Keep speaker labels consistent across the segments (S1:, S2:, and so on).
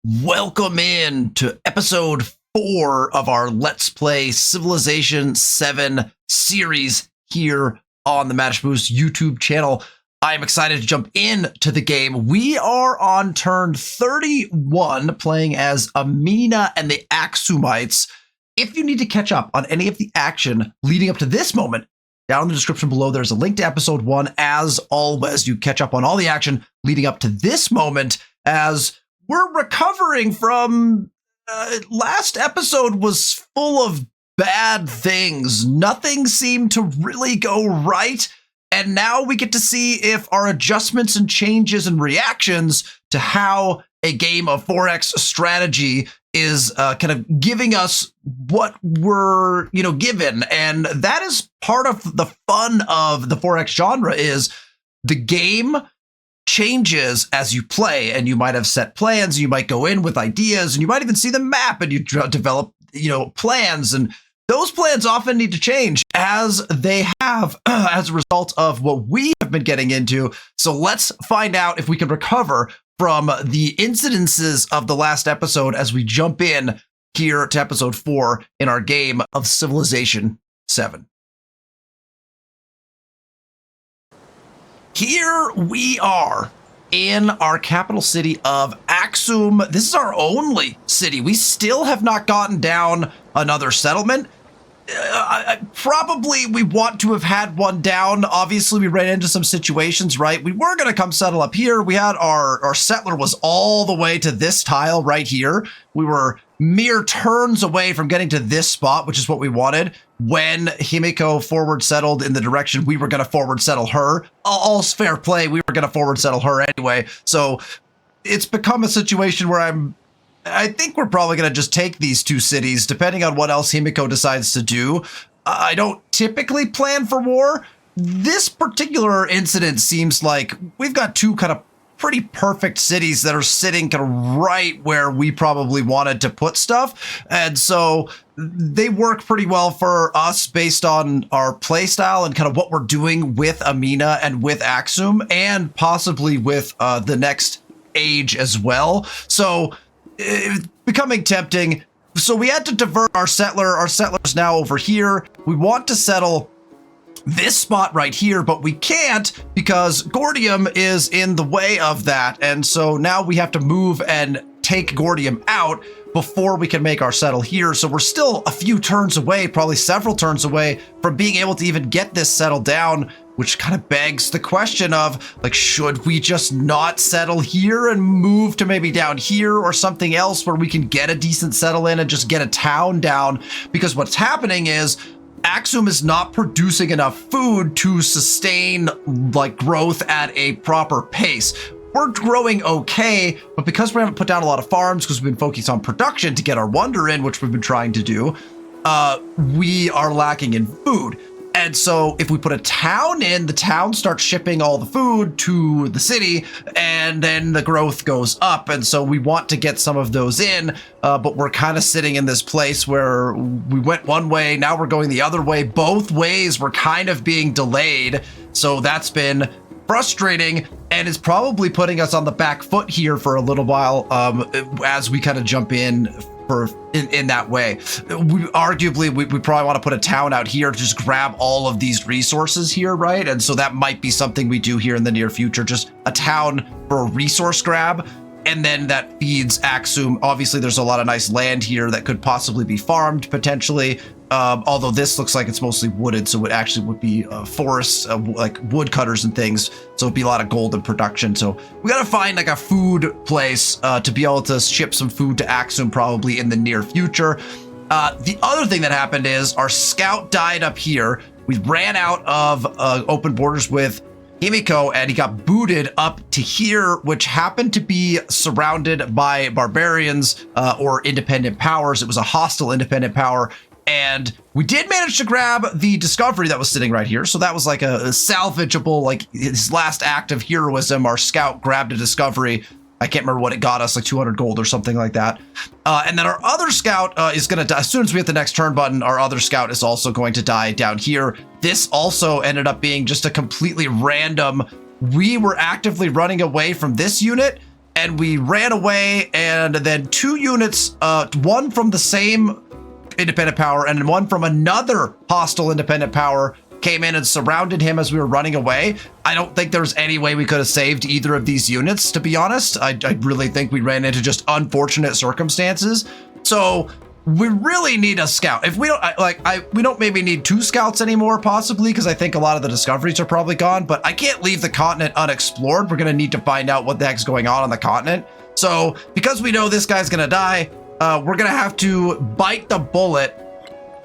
S1: Welcome in to episode 4 of our Let's Play Civilization 7 series here on the Match Boost YouTube channel. I am excited to jump into the game. We are on turn 31 playing as Amina and the Axumites. If you need to catch up on any of the action leading up to this moment, down in the description below, there's a link to episode 1. As always, you catch up on all the action leading up to this moment as we're recovering from last episode was full of bad things. Nothing seemed to really go right. And now we get to see if our adjustments and changes and reactions to how a game of Forex strategy is kind of giving us what we're, given. And that is part of the fun of the Forex genre is the game changes as you play, and you might have set plans, you might go in with ideas, and you might even see the map and you develop, plans, and those plans often need to change as they have as a result of what we have been getting into. So let's find out if we can recover from the incidences of the last episode as we jump in here to episode 4 in our game of Civilization 7. Here we are in our capital city of Axum. This is our only city. We still have not gotten down another settlement. Probably we want to have had one down. Obviously, we ran into some situations, right? We were going to come settle up here. We had our settler was all the way to this tile right here. We were mere turns away from getting to this spot, which is what we wanted. When Himiko forward settled in the direction we were going to forward settle her, all's fair play. We were going to forward settle her anyway. So it's become a situation where I think we're probably going to just take these two cities, depending on what else Himiko decides to do. I don't typically plan for war. This particular incident seems like we've got two kind of pretty perfect cities that are sitting kind of right where we probably wanted to put stuff. And so they work pretty well for us based on our play style and kind of what we're doing with Amina and with Axum and possibly with the next age as well. So becoming tempting. So we had to divert our settler. Our settler's now over here. We want to settle this spot right here, but we can't because Gordium is in the way of that. And so now we have to move and take Gordium out before we can make our settle here. So we're still a few turns away, probably several turns away from being able to even get this settled down, which kind of begs the question of, like, should we just not settle here and move to maybe down here or something else where we can get a decent settle in and just get a town down? Because what's happening is Axum is not producing enough food to sustain like growth at a proper pace. We're growing okay, but because we haven't put down a lot of farms, because we've been focused on production to get our wonder in, which we've been trying to do, we are lacking in food. And so if we put a town in, the town starts shipping all the food to the city, and then the growth goes up. And so we want to get some of those in, but we're kind of sitting in this place where we went one way, now we're going the other way. Both ways were kind of being delayed. So that's been frustrating and is probably putting us on the back foot here for a little while as we kind of jump in that way. We probably want to put a town out here to just grab all of these resources here, right? And so that might be something we do here in the near future, just a town for a resource grab. And then that feeds Axum. Obviously, there's a lot of nice land here that could possibly be farmed potentially. Although this looks like it's mostly wooded, so it actually would be forests, like woodcutters and things. So it'd be a lot of gold in production. So we gotta find like a food place to be able to ship some food to Axum probably in the near future. The other thing that happened is our scout died up here. We ran out of open borders with Himiko, and he got booted up to here, which happened to be surrounded by barbarians or independent powers. It was a hostile independent power. And we did manage to grab the discovery that was sitting right here. So that was like a salvageable, like his last act of heroism. Our scout grabbed a discovery. I can't remember what it got us, like 200 gold or something like that. And then our other scout is going to die. As soon as we hit the next turn button, our other scout is also going to die down here. This also ended up being just a completely random. We were actively running away from this unit, and we ran away, and then 2 units, one from the same independent power and one from another hostile independent power came in and surrounded him as we were running away. I don't think there's any way we could have saved either of these units, to be honest. I really think we ran into just unfortunate circumstances. So we really need a scout. If we don't, we don't maybe need 2 scouts anymore, possibly, because I think a lot of the discoveries are probably gone, but I can't leave the continent unexplored. We're going to need to find out what the heck's going on the continent. So because we know this guy's going to die, we're going to have to bite the bullet.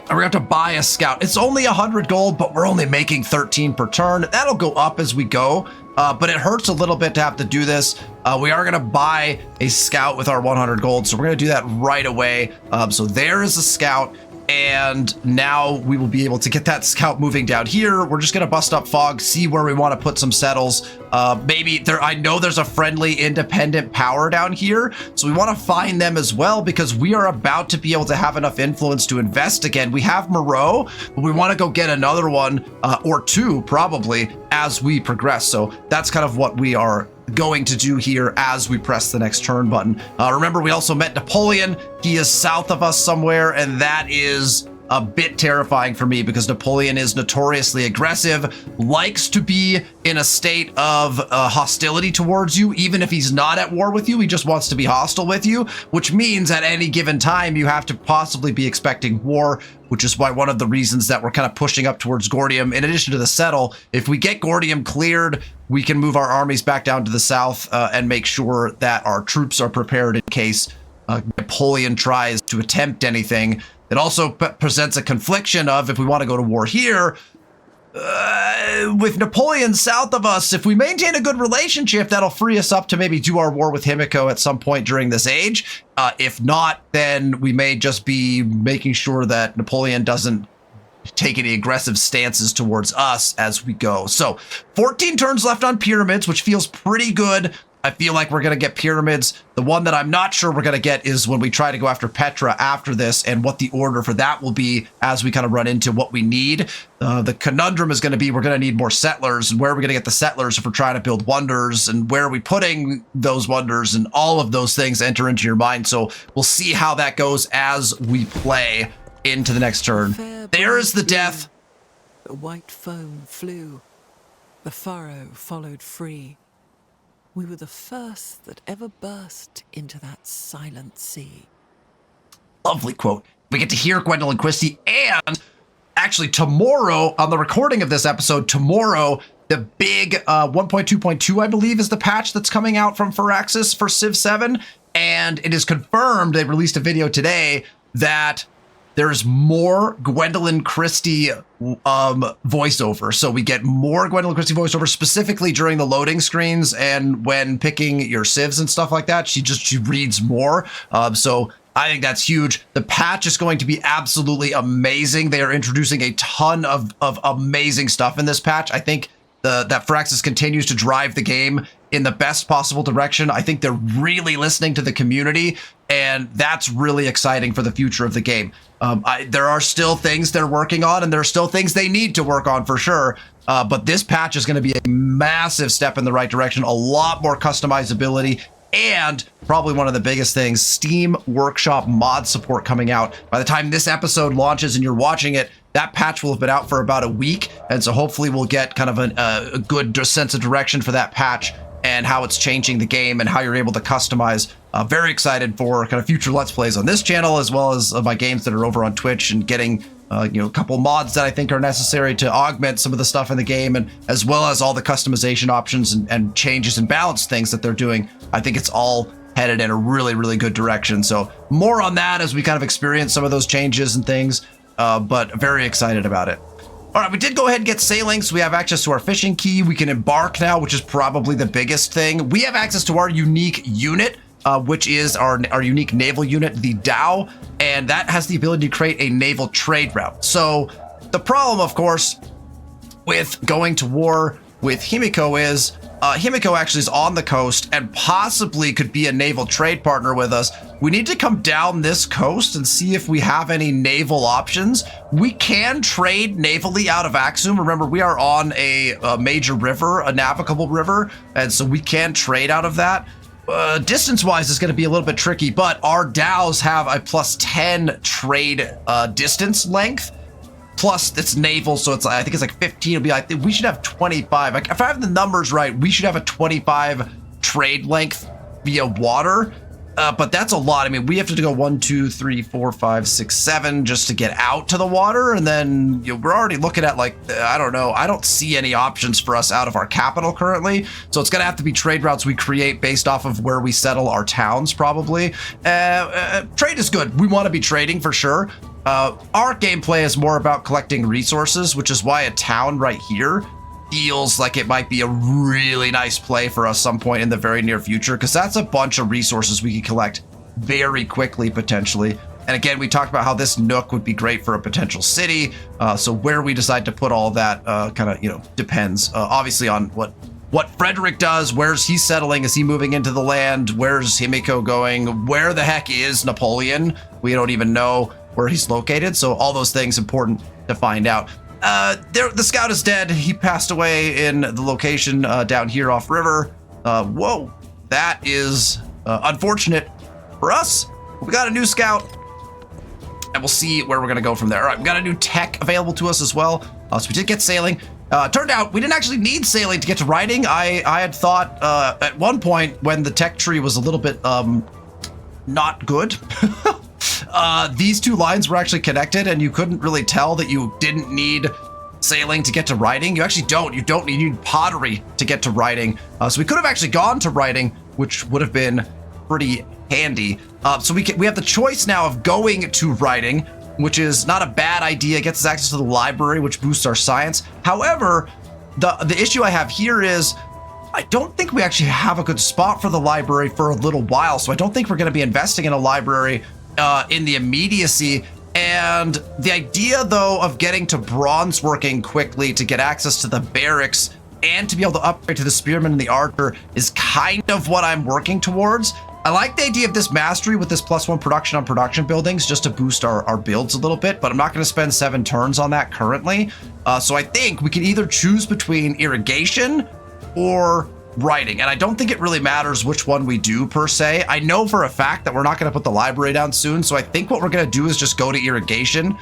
S1: And we're going to have to buy a scout. It's only 100 gold, but we're only making 13 per turn. That'll go up as we go, but it hurts a little bit to have to do this. We are going to buy a scout with our 100 gold, so we're going to do that right away. So there is a scout, and now we will be able to get that scout moving down here. We're just going to bust up fog, see where we want to put some settles. Maybe there, I know there's a friendly independent power down here, so we want to find them as well, because we are about to be able to have enough influence to invest again. We have Moreau, but we want to go get another one or 2 probably as we progress. So that's kind of what we are going to do here as we press the next turn button. Remember, we also met Napoleon. He is south of us somewhere, and that is a bit terrifying for me because Napoleon is notoriously aggressive, likes to be in a state of hostility towards you. Even if he's not at war with you, he just wants to be hostile with you, which means at any given time you have to possibly be expecting war, which is why one of the reasons that we're kind of pushing up towards Gordium, in addition to the settle. If we get Gordium cleared, we can move our armies back down to the south and make sure that our troops are prepared in case Napoleon tries to attempt anything. It also presents a confliction of, if we want to go to war here, with Napoleon south of us, if we maintain a good relationship, that'll free us up to maybe do our war with Himiko at some point during this age. If not, then we may just be making sure that Napoleon doesn't take any aggressive stances towards us as we go. So 14 turns left on pyramids, which feels pretty good. I feel like we're going to get pyramids. The one that I'm not sure we're going to get is when we try to go after Petra after this, and what the order for that will be as we kind of run into what we need. The conundrum is going to be, we're going to need more settlers, and where are we going to get the settlers if we're trying to build wonders, and where are we putting those wonders, and all of those things enter into your mind. So we'll see how that goes as we play into the next turn. There is the death.
S2: The white foam flew. The furrow followed free. We were the first that ever burst into that silent sea.
S1: Lovely quote. We get to hear Gwendolyn Christie, and actually tomorrow, on the recording of this episode, tomorrow, the big 1.2.2, I believe, is the patch that's coming out from Firaxis for Civ 7. And it is confirmed, they released a video today, that there's more Gwendolyn Christie voiceover. So we get more Gwendolyn Christie voiceover, specifically during the loading screens and when picking your civs and stuff like that. She reads more. So I think that's huge. The patch is going to be absolutely amazing. They are introducing a ton of amazing stuff in this patch. I think that Firaxis continues to drive the game in the best possible direction. I think they're really listening to the community, and that's really exciting for the future of the game. There are still things they're working on, and there are still things they need to work on for sure. But this patch is going to be a massive step in the right direction, a lot more customizability, and probably one of the biggest things, Steam Workshop mod support coming out. By the time this episode launches and you're watching it, that patch will have been out for about a week. And so hopefully we'll get kind of a good sense of direction for that patch and how it's changing the game and how you're able to customize. Very excited for kind of future Let's Plays on this channel, as well as my games that are over on Twitch, and getting a couple mods that I think are necessary to augment some of the stuff in the game, and as well as all the customization options and changes and balance things that they're doing. I think it's all headed in a really, really good direction. So more on that as we kind of experience some of those changes and things, but very excited about it. All right, we did go ahead and get sailing, so we have access to our fishing key. We can embark now, which is probably the biggest thing. We have access to our unique unit, which is our unique naval unit, the Dow, and that has the ability to create a naval trade route. So the problem, of course, with going to war with Himiko is Himiko actually is on the coast and possibly could be a naval trade partner with us. We need to come down this coast and see if we have any naval options. We can trade navally out of Axum. Remember, we are on a major river, a navigable river, and so we can trade out of that. Distance-wise is going to be a little bit tricky, but our DAOs have a +10 trade distance length. Plus, it's naval, so I think it's like 15. It'll be like, we should have 25. Like, if I have the numbers right, we should have a 25 trade length via water. But that's a lot. I mean, we have to go 1, 2, 3, 4, 5, 6, 7 just to get out to the water. And then we're already looking at like, I don't know. I don't see any options for us out of our capital currently. So it's going to have to be trade routes we create based off of where we settle our towns probably. Trade is good. We want to be trading for sure. Our gameplay is more about collecting resources, which is why a town right here feels like it might be a really nice play for us some point in the very near future, because that's a bunch of resources we can collect very quickly potentially. And again, we talked about how this nook would be great for a potential city. So where we decide to put all that kind of, depends obviously on what Frederick does. Where's he settling? Is he moving into the land? Where's Himiko going? Where the heck is Napoleon? We don't even know where he's located. So all those things important to find out. The scout is dead. He passed away in the location down here off river. Whoa, that is unfortunate for us. We got a new scout, and we'll see where we're gonna go from there. All right, we got a new tech available to us as well. So we did get sailing. Turned out we didn't actually need sailing to get to riding. I had thought at one point when the tech tree was a little bit not good. These two lines were actually connected, and you couldn't really tell that you didn't need sailing to get to riding. You actually don't. You need pottery to get to riding. So we could have actually gone to riding, which would have been pretty handy. So we have the choice now of going to riding, which is not a bad idea. It gets us access to the library, which boosts our science. However, the issue I have here is I don't think we actually have a good spot for the library for a little while. So I don't think we're going to be investing in a library in the immediacy. And the idea, though, of getting to bronze working quickly to get access to the barracks and to be able to upgrade to the spearman and the archer is kind of what I'm working towards. I like the idea of this mastery with this +1 production on production buildings just to boost our builds a little bit, but I'm not going to spend 7 turns on that currently. So I think we can either choose between irrigation or writing, and I don't think it really matters which one we do per se. I know for a fact that we're not going to put the library down soon, so I think what we're going to do is just go to irrigation,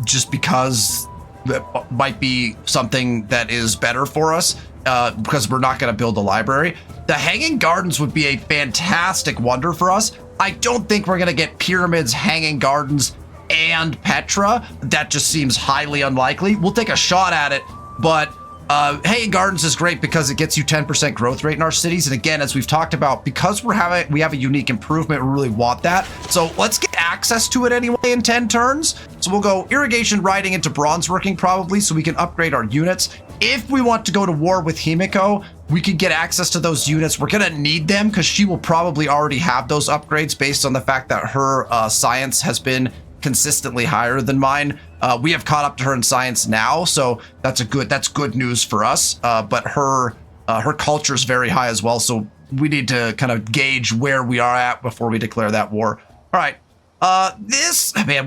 S1: just because that might be something that is better for us, because we're not going to build a library. The hanging gardens would be a fantastic wonder for us. I don't think we're going to get pyramids, hanging gardens, and Petra. That just seems highly unlikely. We'll take a shot at it, but hanging gardens is great because it gets you 10% growth rate in our cities. And again, as we've talked about, because we have a unique improvement, we really want that. So let's get access to it anyway in 10 turns. So we'll go irrigation, riding into bronze working probably, so we can upgrade our units. If we want to go to war with Himiko, we could get access to those units. We're going to need them because she will probably already have those upgrades based on the fact that her science has been consistently higher than mine. We have caught up to her in science now, so that's good news for us. But her culture is very high as well, so we need to kind of gauge where we are at before we declare that war. All right,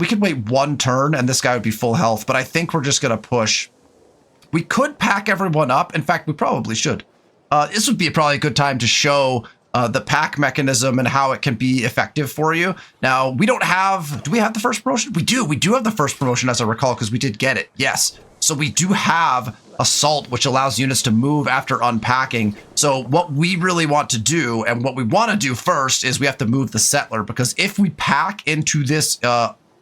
S1: we could wait 1 turn and this guy would be full health, but I think we're just gonna push. We could pack everyone up. In fact, we probably should. This would be probably a good time to show the pack mechanism and how it can be effective for you. Now, do we have the first promotion? We do have the first promotion, as I recall, because we did get it. Yes. So we do have assault, which allows units to move after unpacking. So what we really want to do, and what we want to do first, is we have to move the settler, because if we pack into this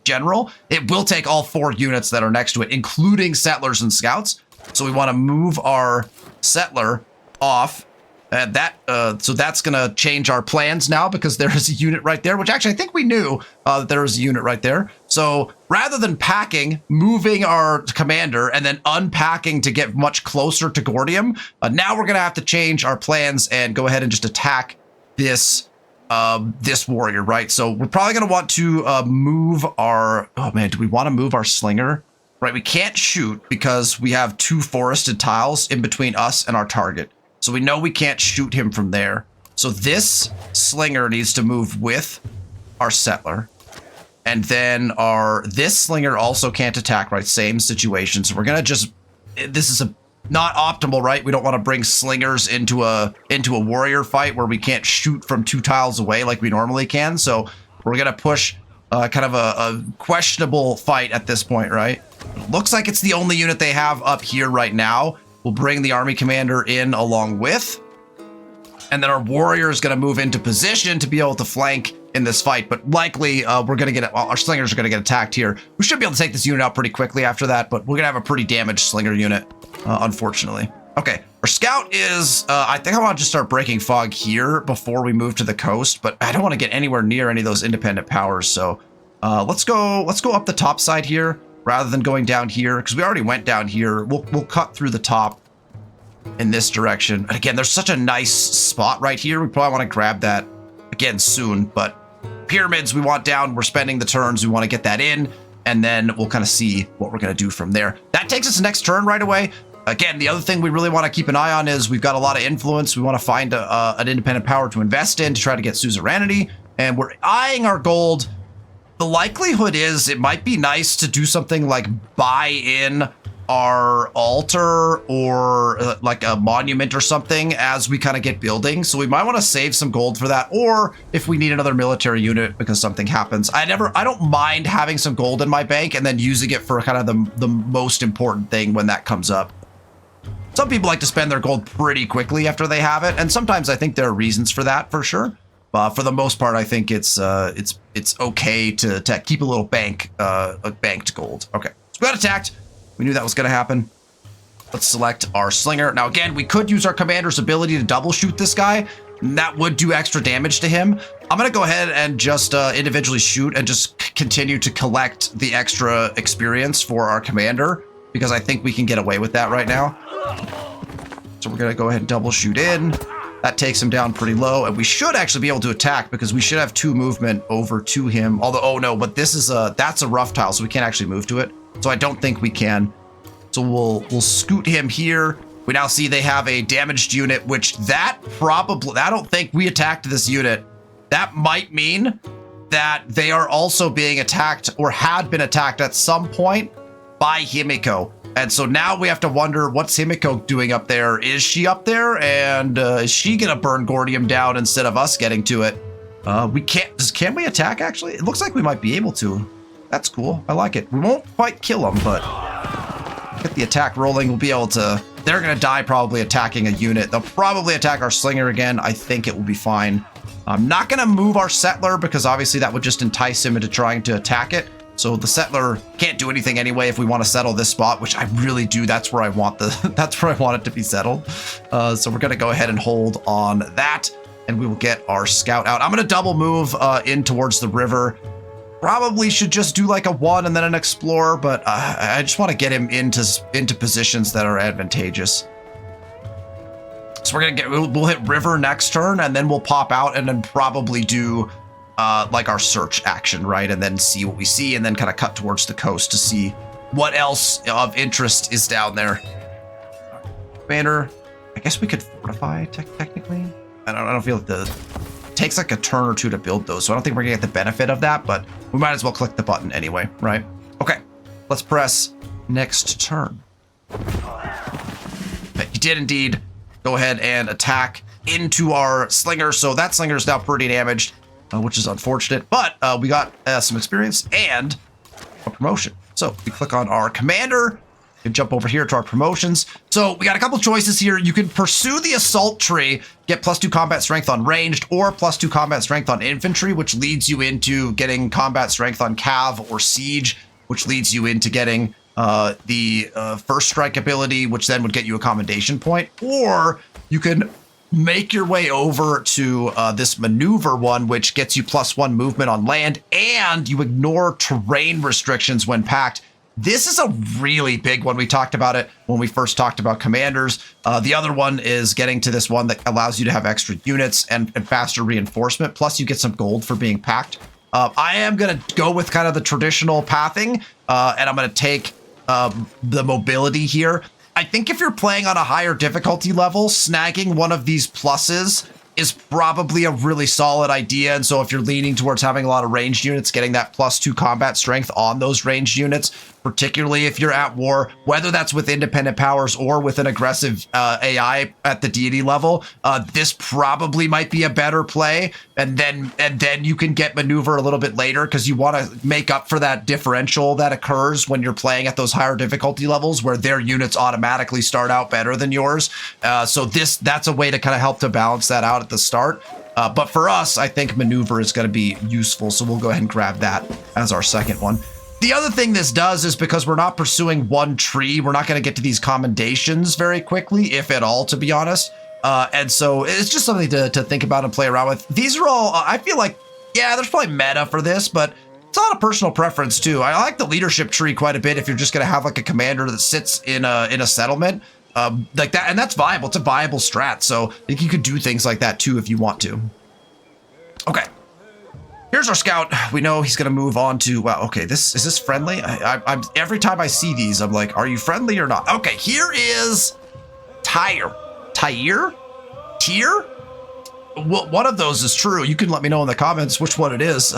S1: general, it will take all 4 units that are next to it, including settlers and scouts. So we want to move our settler off. And so that's going to change our plans now, because there is a unit right there, which actually I think we knew that there was a unit right there. So rather than packing, moving our commander, and then unpacking to get much closer to Gordium, now we're going to have to change our plans and go ahead and just attack this warrior, right? So we're probably going to want to move our... Oh, man, do we want to move our slinger? Right, we can't shoot because we have 2 forested tiles in between us and our target. So we know we can't shoot him from there. So this slinger needs to move with our settler. And then this slinger also can't attack, right? Same situation. So we're going to just... This is Not optimal, right? We don't want to bring slingers into a warrior fight where we can't shoot from 2 tiles away like we normally can. So we're going to push kind of a questionable fight at this point, right? Looks like it's the only unit they have up here right now. We'll bring the army commander in along with. And then our warrior is going to move into position to be able to flank in this fight. But likely we're going to get, well, our slingers are going to get attacked here. We should be able to take this unit out pretty quickly after that, but we're going to have a pretty damaged slinger unit, unfortunately. Okay, our scout is, I think I want to just start breaking fog here before we move to the coast, but I don't want to get anywhere near any of those independent powers. So let's go up the top side here rather than going down here, because we already went down here. We'll cut through the top in this direction. And again, there's such a nice spot right here. We probably want to grab that again soon, but pyramids we want down. We're spending the turns. We want to get that in, and then we'll kind of see what we're going to do from there. That takes us next turn right away. Again, the other thing we really want to keep an eye on is we've got a lot of influence. We want to find an independent power to invest in to try to get suzerainty, and we're eyeing our gold. The likelihood is it might be nice to do something like buy in our altar or like a monument or something as we kind of get building. So we might want to save some gold for that, or if we need another military unit because something happens. I don't mind having some gold in my bank and then using it for kind of the most important thing when that comes up. Some people like to spend their gold pretty quickly after they have it, and sometimes I think there are reasons for that, for sure. But for the most part, I think it's okay to keep a little banked gold. Okay, so we got attacked. We knew that was going to happen. Let's select our slinger. Now, again, we could use our commander's ability to double shoot this guy. And that would do extra damage to him. I'm going to go ahead and just individually shoot and just continue to collect the extra experience for our commander, because I think we can get away with that right now. So we're going to go ahead and double shoot in. That takes him down pretty low, and we should actually be able to attack because we should have 2 movement over to him. Although, oh no, but this is that's a rough tile, so we can't actually move to it. So I don't think we can. So we'll scoot him here. We now see they have a damaged unit, which that probably, I don't think we attacked this unit. That might mean that they are also being attacked or had been attacked at some point by Himiko. And so now we have to wonder, what's Himiko doing up there? Is she up there, and is she gonna burn Gordium down instead of us getting to it? We can't, can we attack actually? It looks like we might be able to. That's cool, I like it. We won't quite kill them, but get the attack rolling. We'll be able to, they're gonna die probably attacking a unit. They'll probably attack our slinger again. I think it will be fine. I'm not gonna move our settler because obviously that would just entice him into trying to attack it. So the settler can't do anything anyway if we want to settle this spot, which I really do. That's where I want that's where I want it to be settled. So we're going to go ahead and hold on that, and we will get our scout out. I'm going to double move in towards the river. Probably should just do like a 1 and then an explorer, but I just want to get him into positions that are advantageous. So we're gonna we'll hit river next turn, and then we'll pop out and then probably do like our search action, right? And then see what we see, and then kind of cut towards the coast to see what else of interest is down there. Commander, I guess we could fortify technically. I don't feel like it takes like a turn or 2 to build those, so I don't think we're gonna get the benefit of that, but we might as well click the button anyway, right? Okay, let's press next turn. Okay, he did indeed go ahead and attack into our slinger, so that slinger is now pretty damaged, which is unfortunate, but we got some experience and a promotion. So we click on our commander and jump over here to our promotions. So we got a couple choices here. You can pursue the assault tree, get +2 combat strength on ranged or +2 combat strength on infantry, which leads you into getting combat strength on cav or siege, which leads you into getting the first strike ability, which then would get you a commendation point. Or you can make your way over to this maneuver one, which gets you +1 movement on land, and you ignore terrain restrictions when packed. This is a really big one. We talked about it when we first talked about commanders. The other one is getting to this one that allows you to have extra units and faster reinforcement, plus you get some gold for being packed. I am going to go with kind of the traditional pathing, and I'm going to take the mobility here. I think if you're playing on a higher difficulty level, snagging one of these pluses is probably a really solid idea. And so if you're leaning towards having a lot of ranged units, getting that +2 combat strength on those ranged units particularly if you're at war, whether that's with independent powers or with an aggressive AI at the deity level. This probably might be a better play, and then you can get maneuver a little bit later because you want to make up for that differential that occurs when you're playing at those higher difficulty levels where their units automatically start out better than yours. So that's a way to kind of help to balance that out at the start. But for us, I think maneuver is going to be useful, so we'll go ahead and grab that as our second one. The other thing this does is because we're not pursuing one tree, we're not going to get to these commendations very quickly, if at all, to be honest. And so it's just something to think about and play around with. These are all, I feel like, yeah, there's probably meta for this, but it's not a personal preference too. I like the leadership tree quite a bit if you're just going to have like a commander that sits in a settlement. Like that, and that's viable. It's a viable strat, so I think you could do things like that too if you want to. Okay, here's our scout. We know he's gonna move on to. Wow, okay, is this friendly? I'm every time I see these, I'm like, are you friendly or not? Okay, here is Tyre. Well, one of those is true. You can let me know in the comments which one it is.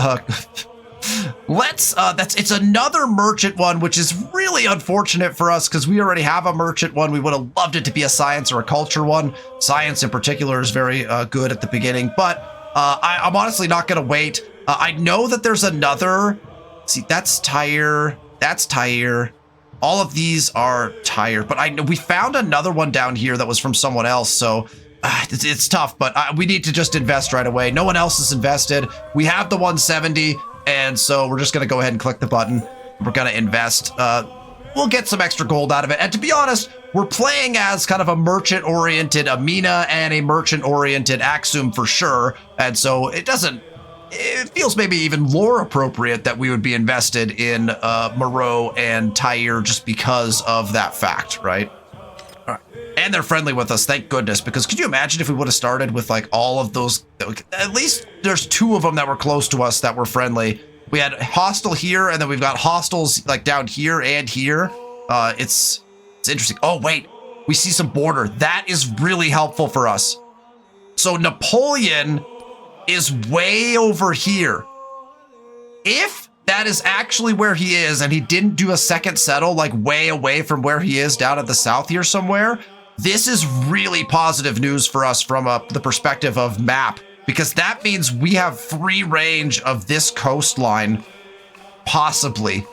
S1: It's another merchant one, which is really unfortunate for us because we already have a merchant one. We would have loved it to be a science or a culture one. Science in particular is very good at the beginning, but I'm honestly not going to wait. I know that there's another. See, that's Tyre. That's Tyre. All of these are Tyre, but I know we found another one down here that was from someone else. So it's tough, but we need to just invest right away. No one else is invested. We have the 170. And so we're just going to go ahead and click the button. We're going to invest. We'll get some extra gold out of it. And to be honest, we're playing as kind of a merchant-oriented Amina and a merchant-oriented Axum for sure. And so it feels maybe even lore appropriate that we would be invested in Moreau and Tyre just because of that fact, right? All right. And they're friendly with us, thank goodness, because could you imagine if we would have started with like all of those? At least there's two of them that were close to us that were friendly. We had hostile here, and then we've got hostiles like down here and here. It's interesting. Oh, wait, we see some border. That is really helpful for us. So Napoleon is way over here. If that is actually where he is, and he didn't do a second settle like way away from where he is down at the south here somewhere, this is really positive news for us from the perspective of map, because that means we have free range of this coastline, possibly.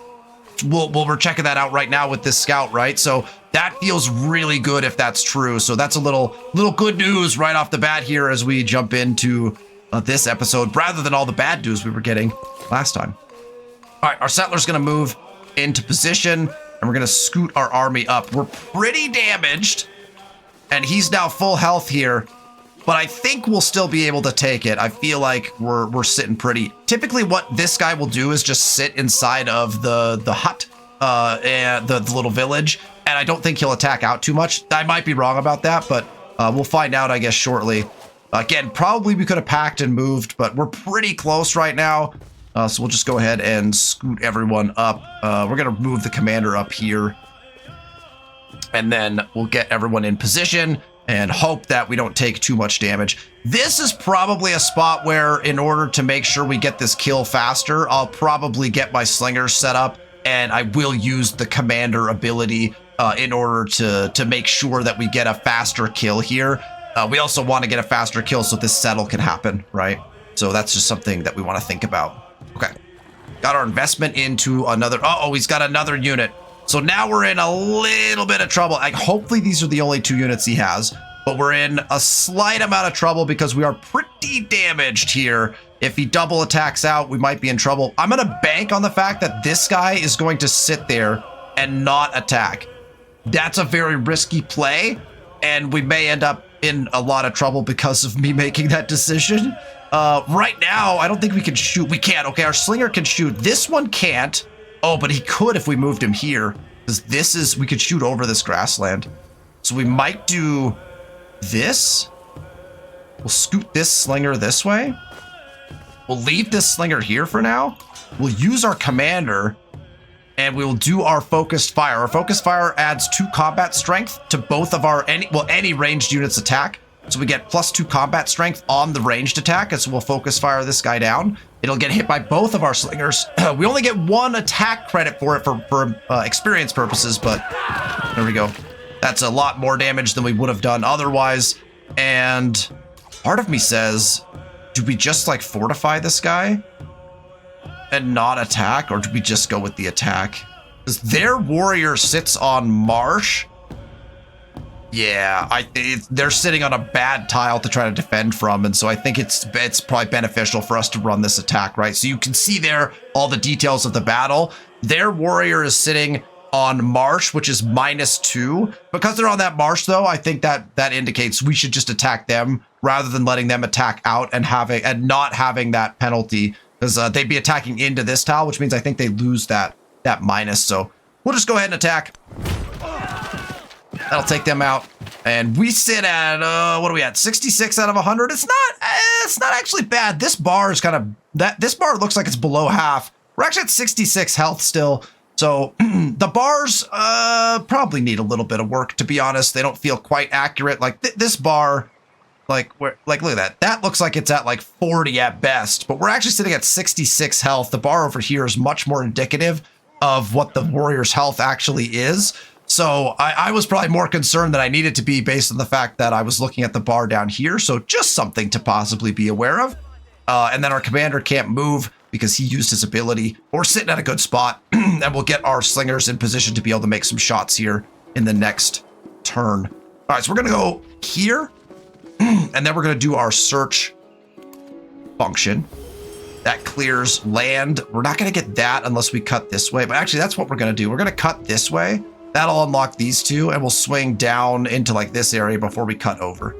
S1: We're checking that out right now with this scout, right? So that feels really good if that's true. So that's a little good news right off the bat here as we jump into this episode, rather than all the bad news we were getting last time. All right, our settler's gonna move into position, and we're gonna scoot our army up. We're pretty damaged, and he's now full health here, but I think we'll still be able to take it. I feel like we're sitting pretty. Typically what this guy will do is just sit inside of the hut, and the little village, and I don't think he'll attack out too much. I might be wrong about that, but we'll find out, I guess, shortly. Again, probably we could have packed and moved, but we're pretty close right now. So we'll just go ahead and scoot everyone up. We're going to move the commander up here. And then we'll get everyone in position and hope that we don't take too much damage. This is probably a spot where, in order to make sure we get this kill faster, I'll probably get my slingers set up, and I will use the commander ability in order to make sure that we get a faster kill here. We also want to get a faster kill so this settle can happen, right? So that's just something that we want to think about. Okay, got our investment into another. Oh, he's got another unit. So now we're in a little bit of trouble. Hopefully these are the only two units he has, but we're in a slight amount of trouble because we are pretty damaged here. If he double attacks out, we might be in trouble. I'm going to bank on the fact that this guy is going to sit there and not attack. That's a very risky play, and we may end up in a lot of trouble because of me making that decision. Right now, I don't think we can shoot. We can't. Okay, our slinger can shoot. This one can't. Oh, but he could if we moved him here, because we could shoot over this grassland. So we might do this. We'll scoot this slinger this way. We'll leave this slinger here for now. We'll use our commander, and we'll do our focused fire. Our focused fire adds 2 combat strength to both of our any ranged unit's attack. So we get +2 combat strength on the ranged attack, and so we'll focus fire this guy down. it'll get hit by both of our slingers. We only get 1 attack credit for it for experience purposes, but there we go. That's a lot more damage than we would have done otherwise. And part of me says, do we just like fortify this guy and not attack, or do we just go with the attack? Because their warrior sits on marsh. Yeah, they're sitting on a bad tile to try to defend from, and so I think it's probably beneficial for us to run this attack, right? So you can see there all the details of the battle. Their warrior is sitting on marsh, which is -2. Because they're on that marsh, though, I think that indicates we should just attack them rather than letting them attack out and not having that penalty, because they'd be attacking into this tile, which means I think they lose that minus. So we'll just go ahead and attack. That'll take them out. And we sit at, what are we at? 66 out of 100. It's not actually bad. This bar is this bar looks like it's below half. We're actually at 66 health still. So the bars probably need a little bit of work, to be honest. They don't feel quite accurate. Like this bar, look at that. That looks like it's at like 40 at best, but we're actually sitting at 66 health. The bar over here is much more indicative of what the warrior's health actually is. So I was probably more concerned than I needed to be based on the fact that I was looking at the bar down here. So just something to possibly be aware of. And then our commander can't move because he used his ability. We're sitting at a good spot, and we'll get our slingers in position to be able to make some shots here in the next turn. All right, so we're going to go here, and then we're going to do our search function. That clears land. We're not going to get that unless we cut this way, but actually that's what we're going to do. We're going to cut this way. That'll unlock these two, and we'll swing down into like this area before we cut over.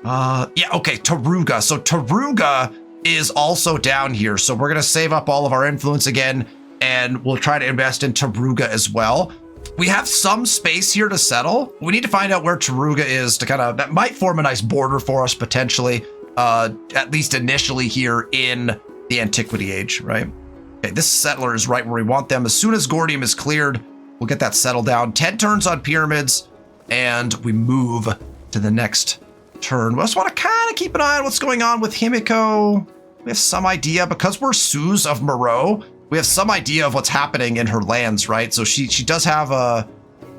S1: Yeah, okay, Taruga. So Taruga is also down here. So we're going to save up all of our influence again, and we'll try to invest in Taruga as well. We have some space here to settle. We need to find out where Taruga is to that might form a nice border for us potentially, at least initially here in the Antiquity Age, right? Okay, this settler is right where we want them. As soon as Gordium is cleared, we'll get that settled down. 10 turns on pyramids, and we move to the next turn. We also want to kind of keep an eye on what's going on with Himiko. We have some idea, because we're Suze of Moreau, we have some idea of what's happening in her lands, right? So she does have a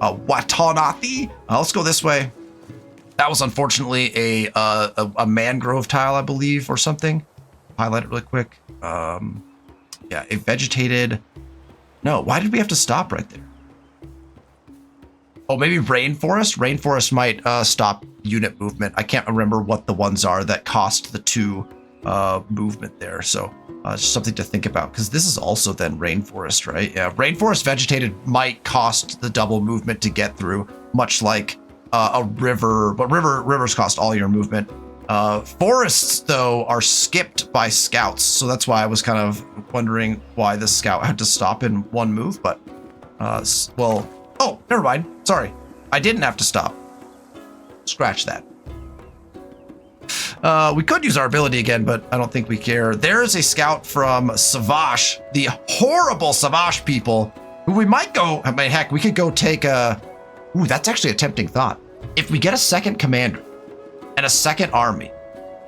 S1: Watanathi. Let's go this way. That was unfortunately a mangrove tile, I believe, or something. Highlight it really quick. Yeah, a vegetated. No, why did we have to stop right there? Oh, maybe rainforest? Rainforest might stop unit movement. I can't remember what the ones are that cost the 2 movement there. So it's something to think about, because this is also then rainforest, right? Yeah, rainforest vegetated might cost the double movement to get through, much like a river, but rivers cost all your movement. Forests, though, are skipped by scouts. So that's why I was kind of wondering why the scout had to stop in 1 move, but well, oh, never mind. Sorry. I didn't have to stop. Scratch that. We could use our ability again, but I don't think we care. There is a scout from Savage, the horrible Savage people, who we might go, I mean, heck, we could go take a, ooh, that's actually a tempting thought. If we get a second commander and a second army,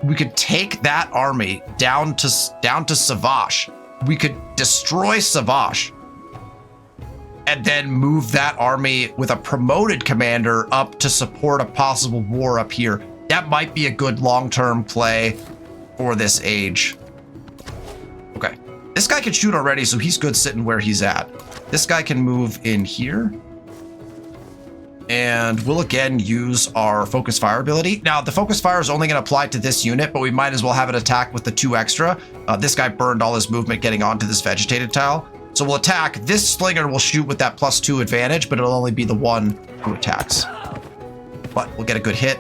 S1: we could take that army down to Savage. We could destroy Savage, and then move that army with a promoted commander up to support a possible war up here. That might be a good long-term play for this age. Okay, this guy can shoot already, so he's good sitting where he's at. This guy can move in here. And we'll again use our focus fire ability. Now, the focus fire is only going to apply to this unit, but we might as well have it attack with the 2 extra. This guy burned all his movement getting onto this vegetated tile. So we'll attack. This slinger will shoot with that +2 advantage, but it'll only be the one who attacks. But we'll get a good hit.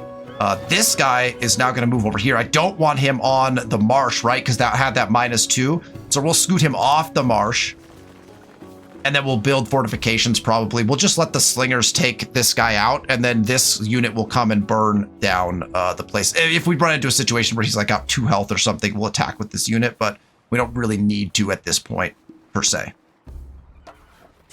S1: This guy is now going to move over here. I don't want him on the marsh, right? Because that had that -2. So we'll scoot him off the marsh. And then we'll build fortifications probably. We'll just let the slingers take this guy out, and then this unit will come and burn down the place. If we run into a situation where he's like got 2 health or something, we'll attack with this unit, but we don't really need to at this point, per se.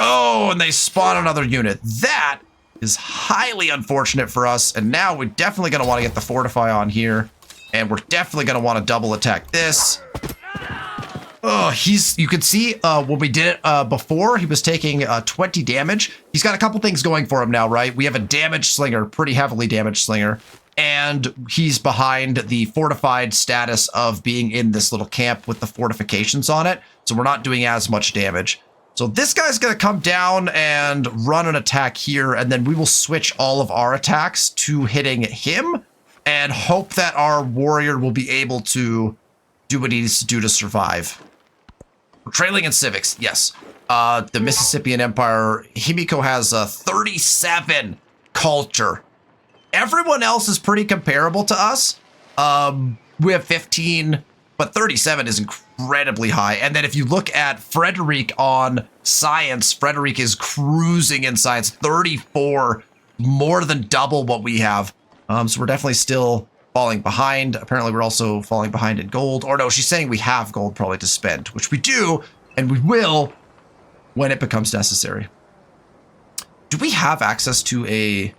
S1: Oh, and they spawn another unit. That is highly unfortunate for us, and now we're definitely going to want to get the fortify on here, and we're definitely going to want to double attack this. Oh, you can see when we did it before, he was taking 20 damage. He's got a couple things going for him now, right? We have a damaged slinger, pretty heavily damaged slinger, and he's behind the fortified status of being in this little camp with the fortifications on it. So we're not doing as much damage. So this guy's going to come down and run an attack here, and then we will switch all of our attacks to hitting him and hope that our warrior will be able to do what he needs to do to survive. We're trailing in civics, yes. The Mississippian Empire, Himiko has 37 culture. Everyone else is pretty comparable to us. We have 15, but 37 is incredibly high. And then if you look at Frederick on science, Frederick is cruising in science, 34, more than double what we have. So we're definitely still falling behind. Apparently we're also falling behind in gold. Or no, she's saying we have gold probably to spend, which we do, and we will when it becomes necessary. Do we have access to a...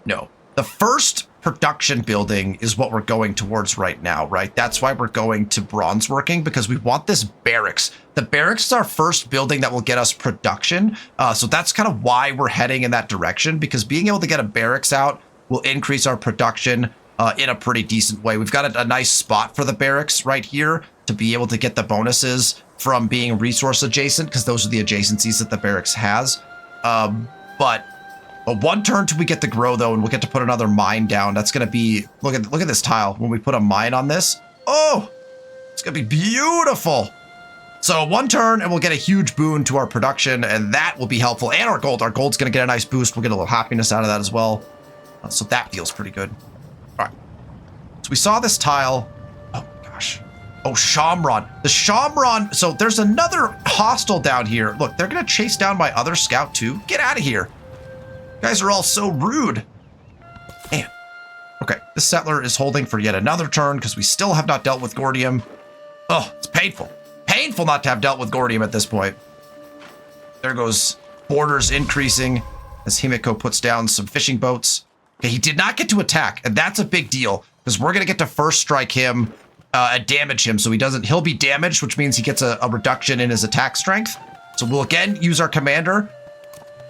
S1: No. The first production building is what we're going towards right now, right? That's why we're going to bronze working, because we want this barracks. The barracks is our first building that will get us production. So that's kind of why we're heading in that direction, because being able to get a barracks out will increase our production in a pretty decent way. We've got a nice spot for the barracks right here to be able to get the bonuses from being resource adjacent, because those are the adjacencies that the barracks has. But one turn till we get to grow, though, and we'll get to put another mine down. That's going to be... Look at this tile. When we put a mine on this... Oh! It's going to be beautiful! So one turn, and we'll get a huge boon to our production, and that will be helpful. And our gold. Our gold's going to get a nice boost. We'll get a little happiness out of that as well. So that feels pretty good. All right. So we saw this tile. Oh, gosh. Oh, Shamron. The Shamron... So there's another hostile down here. Look, they're going to chase down my other scout, too. Get out of here. You guys are all so rude. Man. Okay, this settler is holding for yet another turn because we still have not dealt with Gordium. Oh, it's painful. Painful not to have dealt with Gordium at this point. There goes borders increasing as Himiko puts down some fishing boats. Okay, he did not get to attack, and that's a big deal because we're going to get to first strike him and damage him so he doesn't... He'll be damaged, which means he gets a reduction in his attack strength. So we'll again use our commander.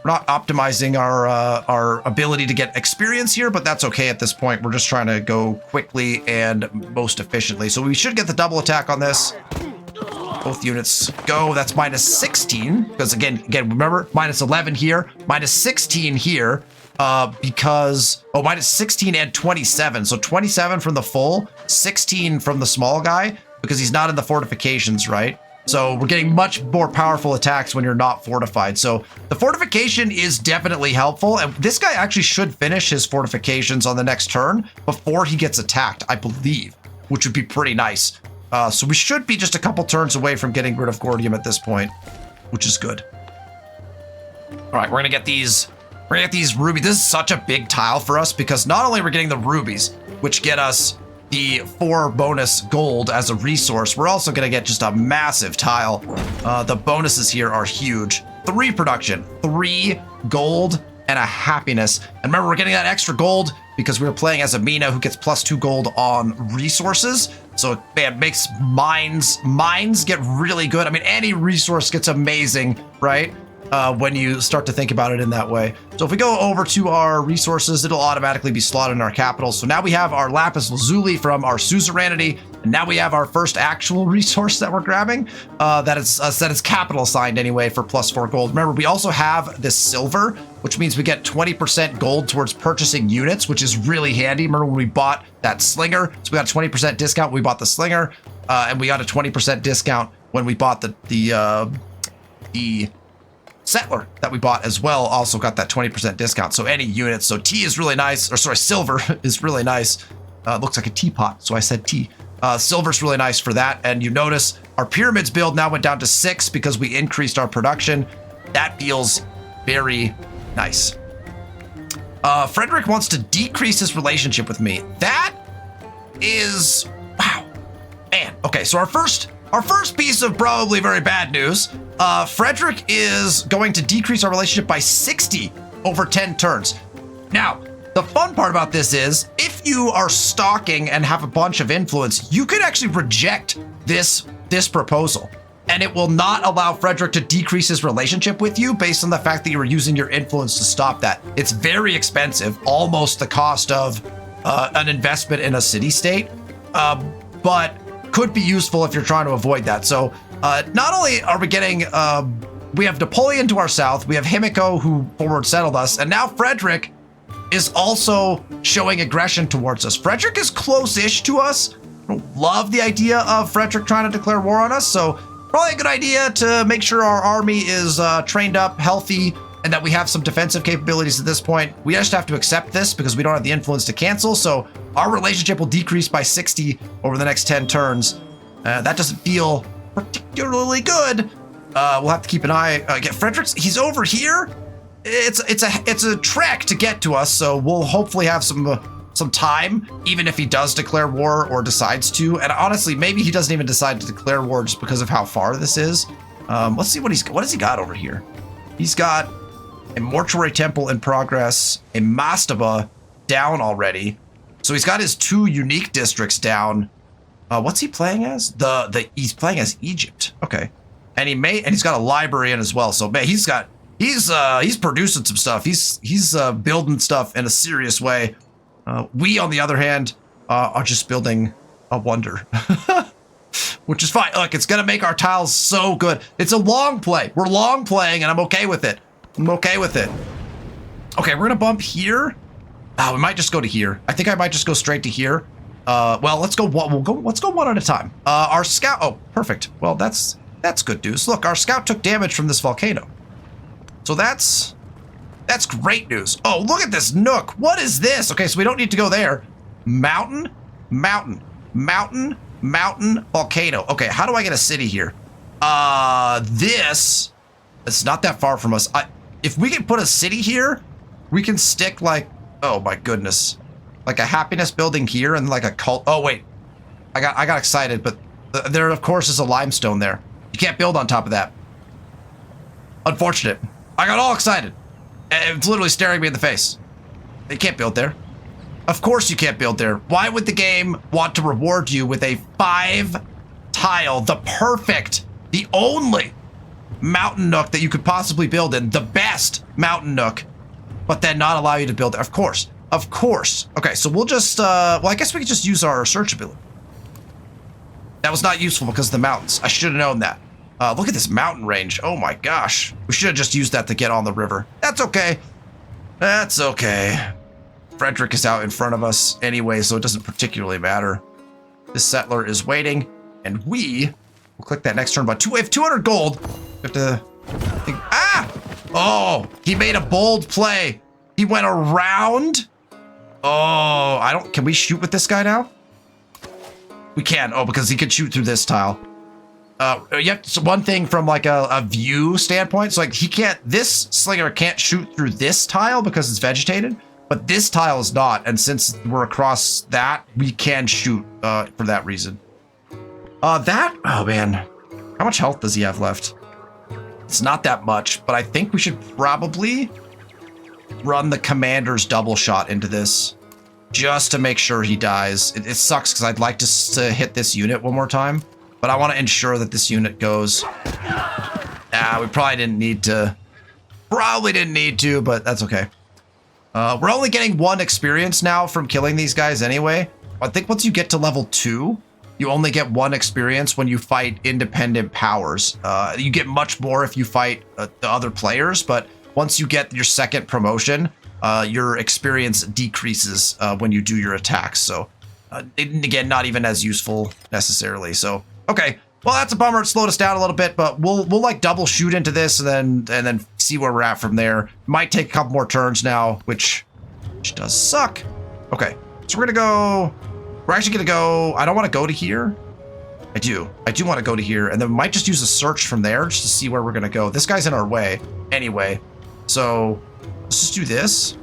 S1: We're not optimizing our ability to get experience here, but that's okay at this point. We're just trying to go quickly and most efficiently. So we should get the double attack on this. Both units go. That's minus 16. Because again, remember, minus 11 here, minus 16 here. Because, oh, minus 16 and 27. So 27 from the full, 16 from the small guy, because he's not in the fortifications, right? So we're getting much more powerful attacks when you're not fortified. So the fortification is definitely helpful. And this guy actually should finish his fortifications on the next turn before he gets attacked, I believe, which would be pretty nice. So we should be just a couple turns away from getting rid of Gordium at this point, which is good. All right, we're going to get these rubies. This is such a big tile for us because not only are we getting the rubies, which get us the 4 bonus gold as a resource, we're also going to get just a massive tile. The bonuses here are huge. 3 production, 3 gold, and a happiness. And remember, we're getting that extra gold because we were playing as Amina, who gets +2 gold on resources. So man, makes mines get really good. I mean, any resource gets amazing, right? When you start to think about it in that way. So if we go over to our resources, it'll automatically be slotted in our capital. So now we have our lapis lazuli from our suzerainty, and now we have our first actual resource that we're grabbing. That is capital assigned anyway for +4 gold. Remember, we also have this silver, which means we get 20% gold towards purchasing units, which is really handy. Remember when we bought that slinger? So we got a 20% discount when we bought the slinger, and we got a 20% discount when we bought the settler that we bought as well. Also got that 20% discount. So any units. So tea is really nice, or sorry, silver is really nice. Looks like a teapot, so I said tea. Silver's really nice for that. And you notice our pyramids build now went down to 6 because we increased our production. That feels very nice. Frederick wants to decrease his relationship with me. That is, wow, man. Okay, so our first piece of probably very bad news. Frederick is going to decrease our relationship by 60 over 10 turns. Now, the fun part about this is if you are stalking and have a bunch of influence, you could actually reject this proposal. and it will not allow Frederick to decrease his relationship with you based on the fact that you were using your influence to stop that. It's very expensive, almost the cost of an investment in a city-state, but could be useful if you're trying to avoid that. So not only are we getting, we have Napoleon to our south, we have Himiko who forward settled us, and now Frederick is also showing aggression towards us. Frederick is close-ish to us. I don't love the idea of Frederick trying to declare war on us, so probably a good idea to make sure our army is trained up, healthy, and that we have some defensive capabilities at this point. We just have to accept this because we don't have the influence to cancel, so our relationship will decrease by 60 over the next 10 turns. That doesn't feel particularly good. We'll have to keep an eye. Get Frederick's, he's over here. It's a trek to get to us, so we'll hopefully have some time, even if he does declare war or decides to. And honestly, maybe he doesn't even decide to declare war just because of how far this is. Let's see what does he got over here? He's got a mortuary temple in progress, a mastaba down already. So he's got his 2 unique districts down. What's he playing as? He's playing as Egypt. Okay, and he's got a library in as well. So man, he's producing some stuff. He's building stuff in a serious way. We, on the other hand, are just building a wonder, which is fine. Look, it's gonna make our tiles so good. It's a long play. We're long playing, and I'm okay with it. Okay, we're gonna bump here. We might just go to here. I think I might just go straight to here. Well, let's go one at a time. Our scout. Oh, perfect. Well, that's good news. Look, our scout took damage from this volcano. So that's great news. Oh, look at this nook. What is this? Okay, so we don't need to go there. Mountain, volcano. Okay, how do I get a city here? It's not that far from us. If we can put a city here, we can stick like, oh my goodness, like a happiness building here and like a cult. Oh wait, I got excited, but there of course is a limestone there. You can't build on top of that. Unfortunate. I got all excited. It's literally staring me in the face. You can't build there. Of course you can't build there. Why would the game want to reward you with a 5 tile, the perfect, the only mountain nook that you could possibly build in, the best mountain nook, but then not allow you to build there? Of course. Okay, so we'll just, well, I guess we could just use our search ability. That was not useful because of the mountains. I should have known that. Look at this mountain range. Oh my gosh. We should have just used that to get on the river. That's okay. Frederick is out in front of us anyway, so it doesn't particularly matter. This settler is waiting, and we will click that next turn. But we have 200 gold. We have to think. Oh, he made a bold play. He went around. Oh, can we shoot with this guy now? We can. Oh, because he could shoot through this tile. So one thing from like a view standpoint, so like this slinger can't shoot through this tile because it's vegetated, but this tile is not. And since we're across that, we can shoot for that reason. Oh man, how much health does he have left? It's not that much, but I think we should probably run the commander's double shot into this just to make sure he dies. It sucks because I'd like to hit this unit one more time. But I want to ensure that this unit goes. We probably didn't need to. But that's okay. We're only getting 1 experience now from killing these guys anyway. I think once you get to level 2, you only get 1 experience when you fight independent powers. You get much more if you fight the other players, but once you get your 2nd promotion, your experience decreases when you do your attacks. So, again, not even as useful necessarily. So. Okay, well that's a bummer. It slowed us down a little bit, but we'll like double shoot into this and then see where we're at from there. Might take a couple more turns now, which does suck. Okay, so we're actually gonna go. I don't want to go to here. I do want to go to here, and then we might just use a search from there just to see where we're gonna go. This guy's in our way anyway, so let's just do this.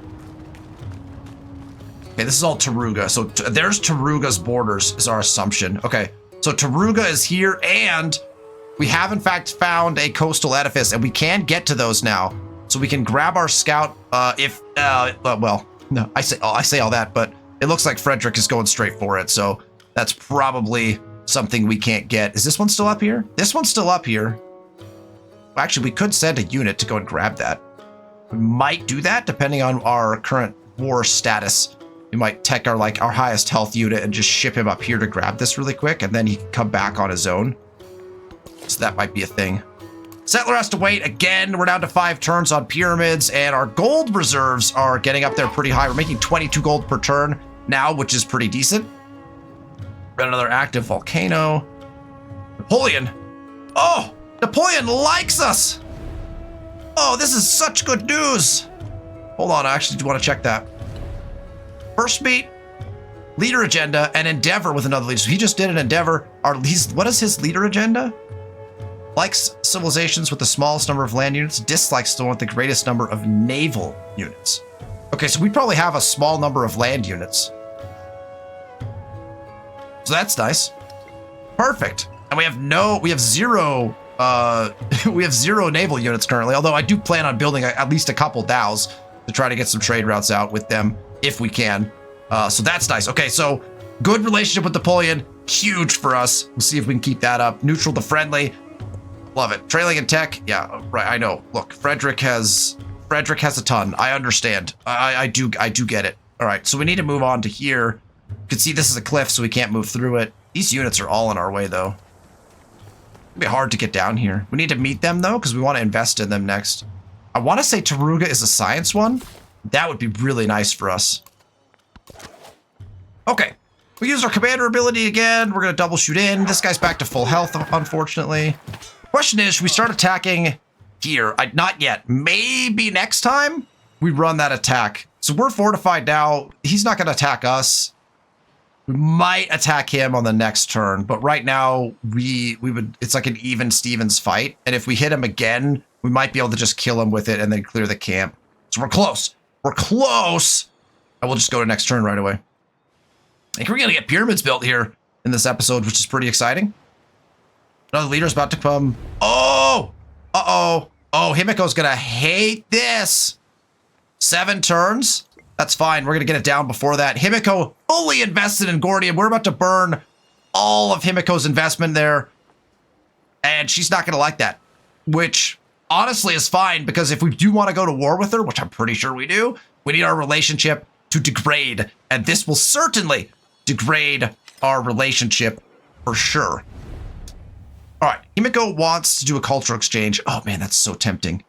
S1: Okay, this is all Taruga. So there's Taruga's borders is our assumption. Okay. So Taruga is here, and we have in fact found a coastal edifice, and we can get to those now. So we can grab our scout. Well, no, I say all that, but it looks like Frederick is going straight for it. So that's probably something we can't get. Is this one still up here? This one's still up here. Actually, we could send a unit to go and grab that. We might do that depending on our current war status. We might tech our highest health unit and just ship him up here to grab this really quick, and then he can come back on his own. So that might be a thing. Settler has to wait again. We're down to 5 turns on pyramids, and our gold reserves are getting up there pretty high. We're making 22 gold per turn now, which is pretty decent. Got another active volcano. Napoleon. Oh, Napoleon likes us. Oh, this is such good news. Hold on, I actually do want to check that. First meet, leader agenda, and endeavor with another leader. So he just did an endeavor. What is his leader agenda? Likes civilizations with the smallest number of land units, dislikes the one with the greatest number of naval units. Okay, so we probably have a small number of land units. So that's nice. Perfect. And we have zero we have 0 naval units currently, although I do plan on building at least a couple dhows to try to get some trade routes out with them if we can. So that's nice. Okay, so good relationship with Napoleon, huge for us. We'll see if we can keep that up. Neutral to friendly. Love it. Trailing in tech. Yeah, right. I know. Look, Frederick has a ton. I understand. I do get it. All right. So we need to move on to here. You can see this is a cliff, so we can't move through it. These units are all in our way, though. It'll be hard to get down here. We need to meet them, though, because we want to invest in them next. I want to say Taruga is a science one. That would be really nice for us. Okay. We use our commander ability again. We're going to double shoot in. This guy's back to full health, unfortunately. Question is, should we start attacking here? Not yet. Maybe next time we run that attack. So we're fortified now. He's not going to attack us. We might attack him on the next turn, but right now we would. It's like an even Stevens fight, and if we hit him again, we might be able to just kill him with it and then clear the camp. So we're close. We're close. I will just go to next turn right away. I think we're gonna get pyramids built here in this episode, which is pretty exciting. Another leader's about to come. Oh! Uh-oh. Oh, Himiko's gonna hate this. 7 turns? That's fine. We're gonna get it down before that. Himiko fully invested in Gordium. We're about to burn all of Himiko's investment there. And she's not gonna like that. Which, honestly, is fine, because if we do want to go to war with her, which I'm pretty sure we do, we need our relationship to degrade. And this will certainly degrade our relationship for sure. All right, Himiko wants to do a cultural exchange. Oh man, that's so tempting.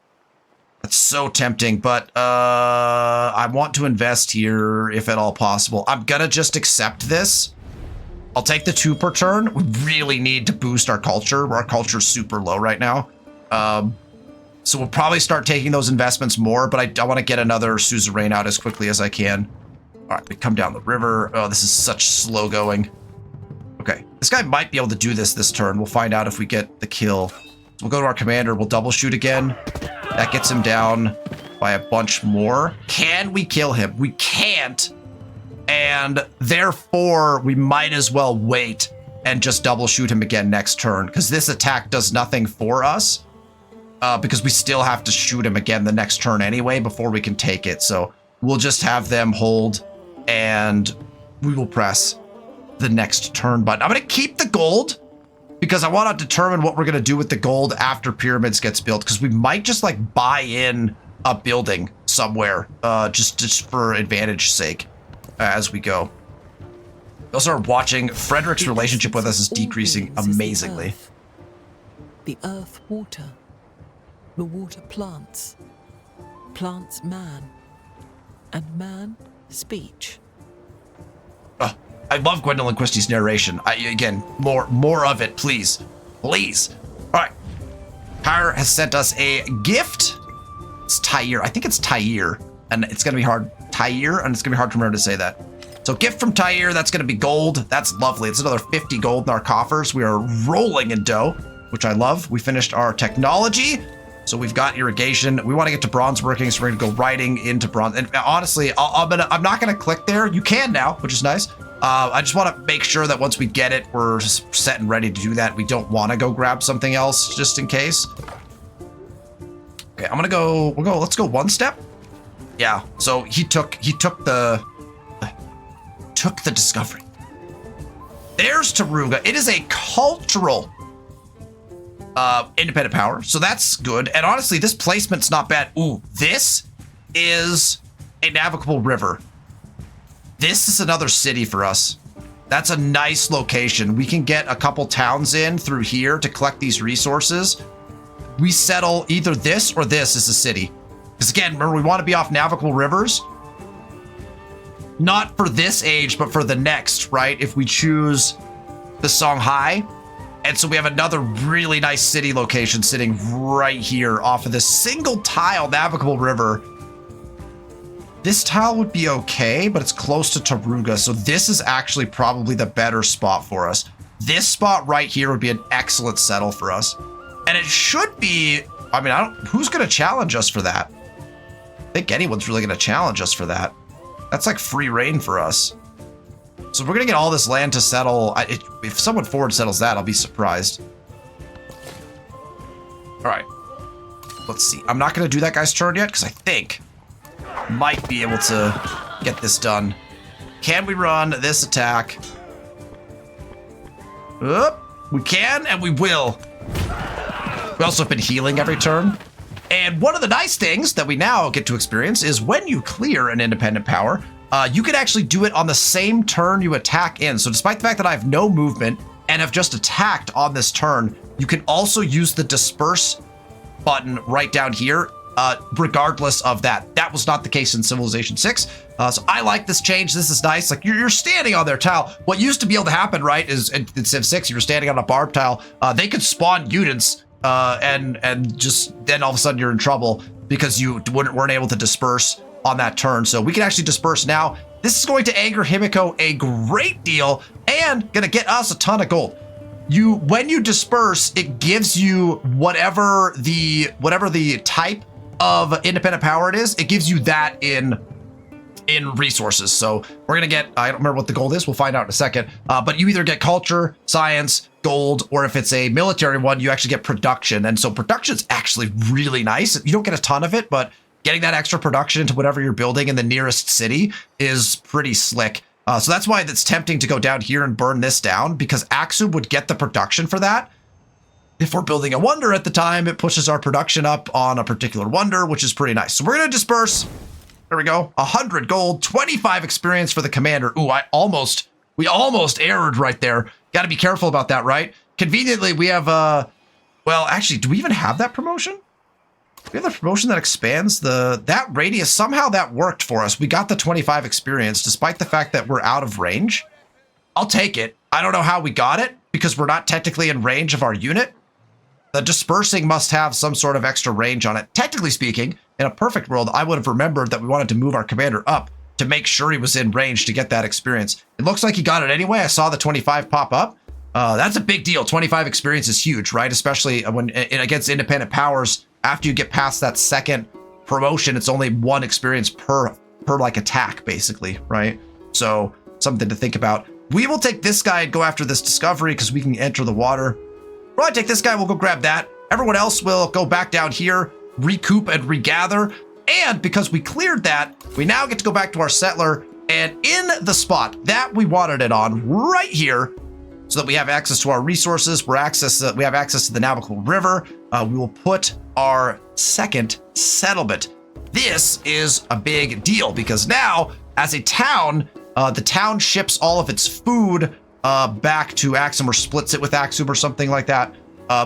S1: That's so tempting, but I want to invest here if at all possible. I'm gonna just accept this. I'll take the 2 per turn. We really need to boost our culture. Our culture's super low right now. So we'll probably start taking those investments more, but I want to get another suzerain out as quickly as I can. All right, we come down the river. Oh, this is such slow going. Okay, this guy might be able to do this turn. We'll find out if we get the kill. We'll go to our commander. We'll double shoot again. That gets him down by a bunch more. Can we kill him? We can't. And therefore, we might as well wait and just double shoot him again next turn, because this attack does nothing for us. Because we still have to shoot him again the next turn anyway before we can take it. So we'll just have them hold, and we will press the next turn button. I'm going to keep the gold because I want to determine what we're going to do with the gold after pyramids gets built, because we might just like buy in a building somewhere just for advantage's sake as we go. We also are watching Frederick's relationship with us is decreasing amazingly.
S2: The earth water, the water plants, plants man, and man speech.
S1: I love Gwendolyn Christie's narration. Again, more of it, please. Please. All right. Tyre has sent us a gift. It's Tyre. I think it's Tyre. And it's going to be hard. Tyre, and it's going to be hard to remember to say that. So gift from Tyre, that's going to be gold. That's lovely. It's another 50 gold in our coffers. We are rolling in dough, which I love. We finished our technology. So we've got irrigation. We want to get to bronze working, so we're going to go riding into bronze. And honestly, I'm not going to click there. You can now, which is nice. I just want to make sure that once we get it, we're set and ready to do that. We don't want to go grab something else just in case. Okay, I'm gonna go. Let's go 1 step. Yeah. So he took the discovery. There's Taruga. It is a cultural independent power, so that's good. And honestly, this placement's not bad. Ooh, this is a navigable river. This is another city for us. That's a nice location. We can get a couple towns in through here to collect these resources. We settle either this or this as a city. Because again, remember, we want to be off navigable rivers. Not for this age, but for the next, right? If we choose the Songhai. And so we have another really nice city location sitting right here off of this single tile navigable river. This tile would be okay, but it's close to Taruga. So this is actually probably the better spot for us. This spot right here would be an excellent settle for us. And it should be, I mean, who's going to challenge us for that? I think anyone's really going to challenge us for that. That's like free reign for us. So we're going to get all this land to settle. If someone forward settles that, I'll be surprised. All right. Let's see. I'm not going to do that guy's turn yet because I think might be able to get this done. Can we run this attack? We can and we will. We also have been healing every turn. And one of the nice things that we now get to experience is when you clear an independent power, you can actually do it on the same turn you attack in. So despite the fact that I have no movement and have just attacked on this turn, you can also use the disperse button right down here, regardless of that. That was not the case in Civilization 6. So I like this change. This is nice. Like you're standing on their tile. What used to be able to happen, right, is in Civ 6, you were standing on a barb tile. They could spawn units and just then all of a sudden you're in trouble because you weren't able to disperse on that turn. So we can actually disperse now. This is going to anger Himiko a great deal and gonna get us a ton of gold. When you disperse, it gives you whatever the type of independent power it is, it gives you that in resources. So we're gonna get, I don't remember what the gold is, we'll find out in a second, but you either get culture, science, gold, or if it's a military one, you actually get production. And so production is actually really nice. You don't get a ton of it, but getting that extra production into whatever you're building in the nearest city is pretty slick. So that's why it's tempting to go down here and burn this down, because Axum would get the production for that. If we're building a wonder at the time, it pushes our production up on a particular wonder, which is pretty nice. So we're going to disperse. There we go. 100 gold, 25 experience for the commander. Ooh, we almost erred right there. Got to be careful about that, right? Conveniently, we have, well, actually, do we even have that promotion? We have the promotion that expands that radius. Somehow that worked for us. We got the 25 experience, despite the fact that we're out of range. I'll take it. I don't know how we got it, because we're not technically in range of our unit. The dispersing must have some sort of extra range on it. Technically speaking, in a perfect world, I would have remembered that we wanted to move our commander up to make sure he was in range to get that experience. It looks like he got it anyway. I saw the 25 pop up. That's a big deal. 25 experience is huge, right? Especially when against independent powers. After you get past that second promotion, it's only 1 experience per like attack, basically, right? So something to think about. We will take this guy and go after this discovery because we can enter the water. We'll take this guy, we'll go grab that. Everyone else will go back down here, recoup and regather. And because we cleared that, we now get to go back to our settler and in the spot that we wanted it on right here, so that we have access to our resources, we have access to the navigable river. We will put our second settlement. This is a big deal because now, as a town, the town ships all of its food back to Axum or splits it with Axum or something like that.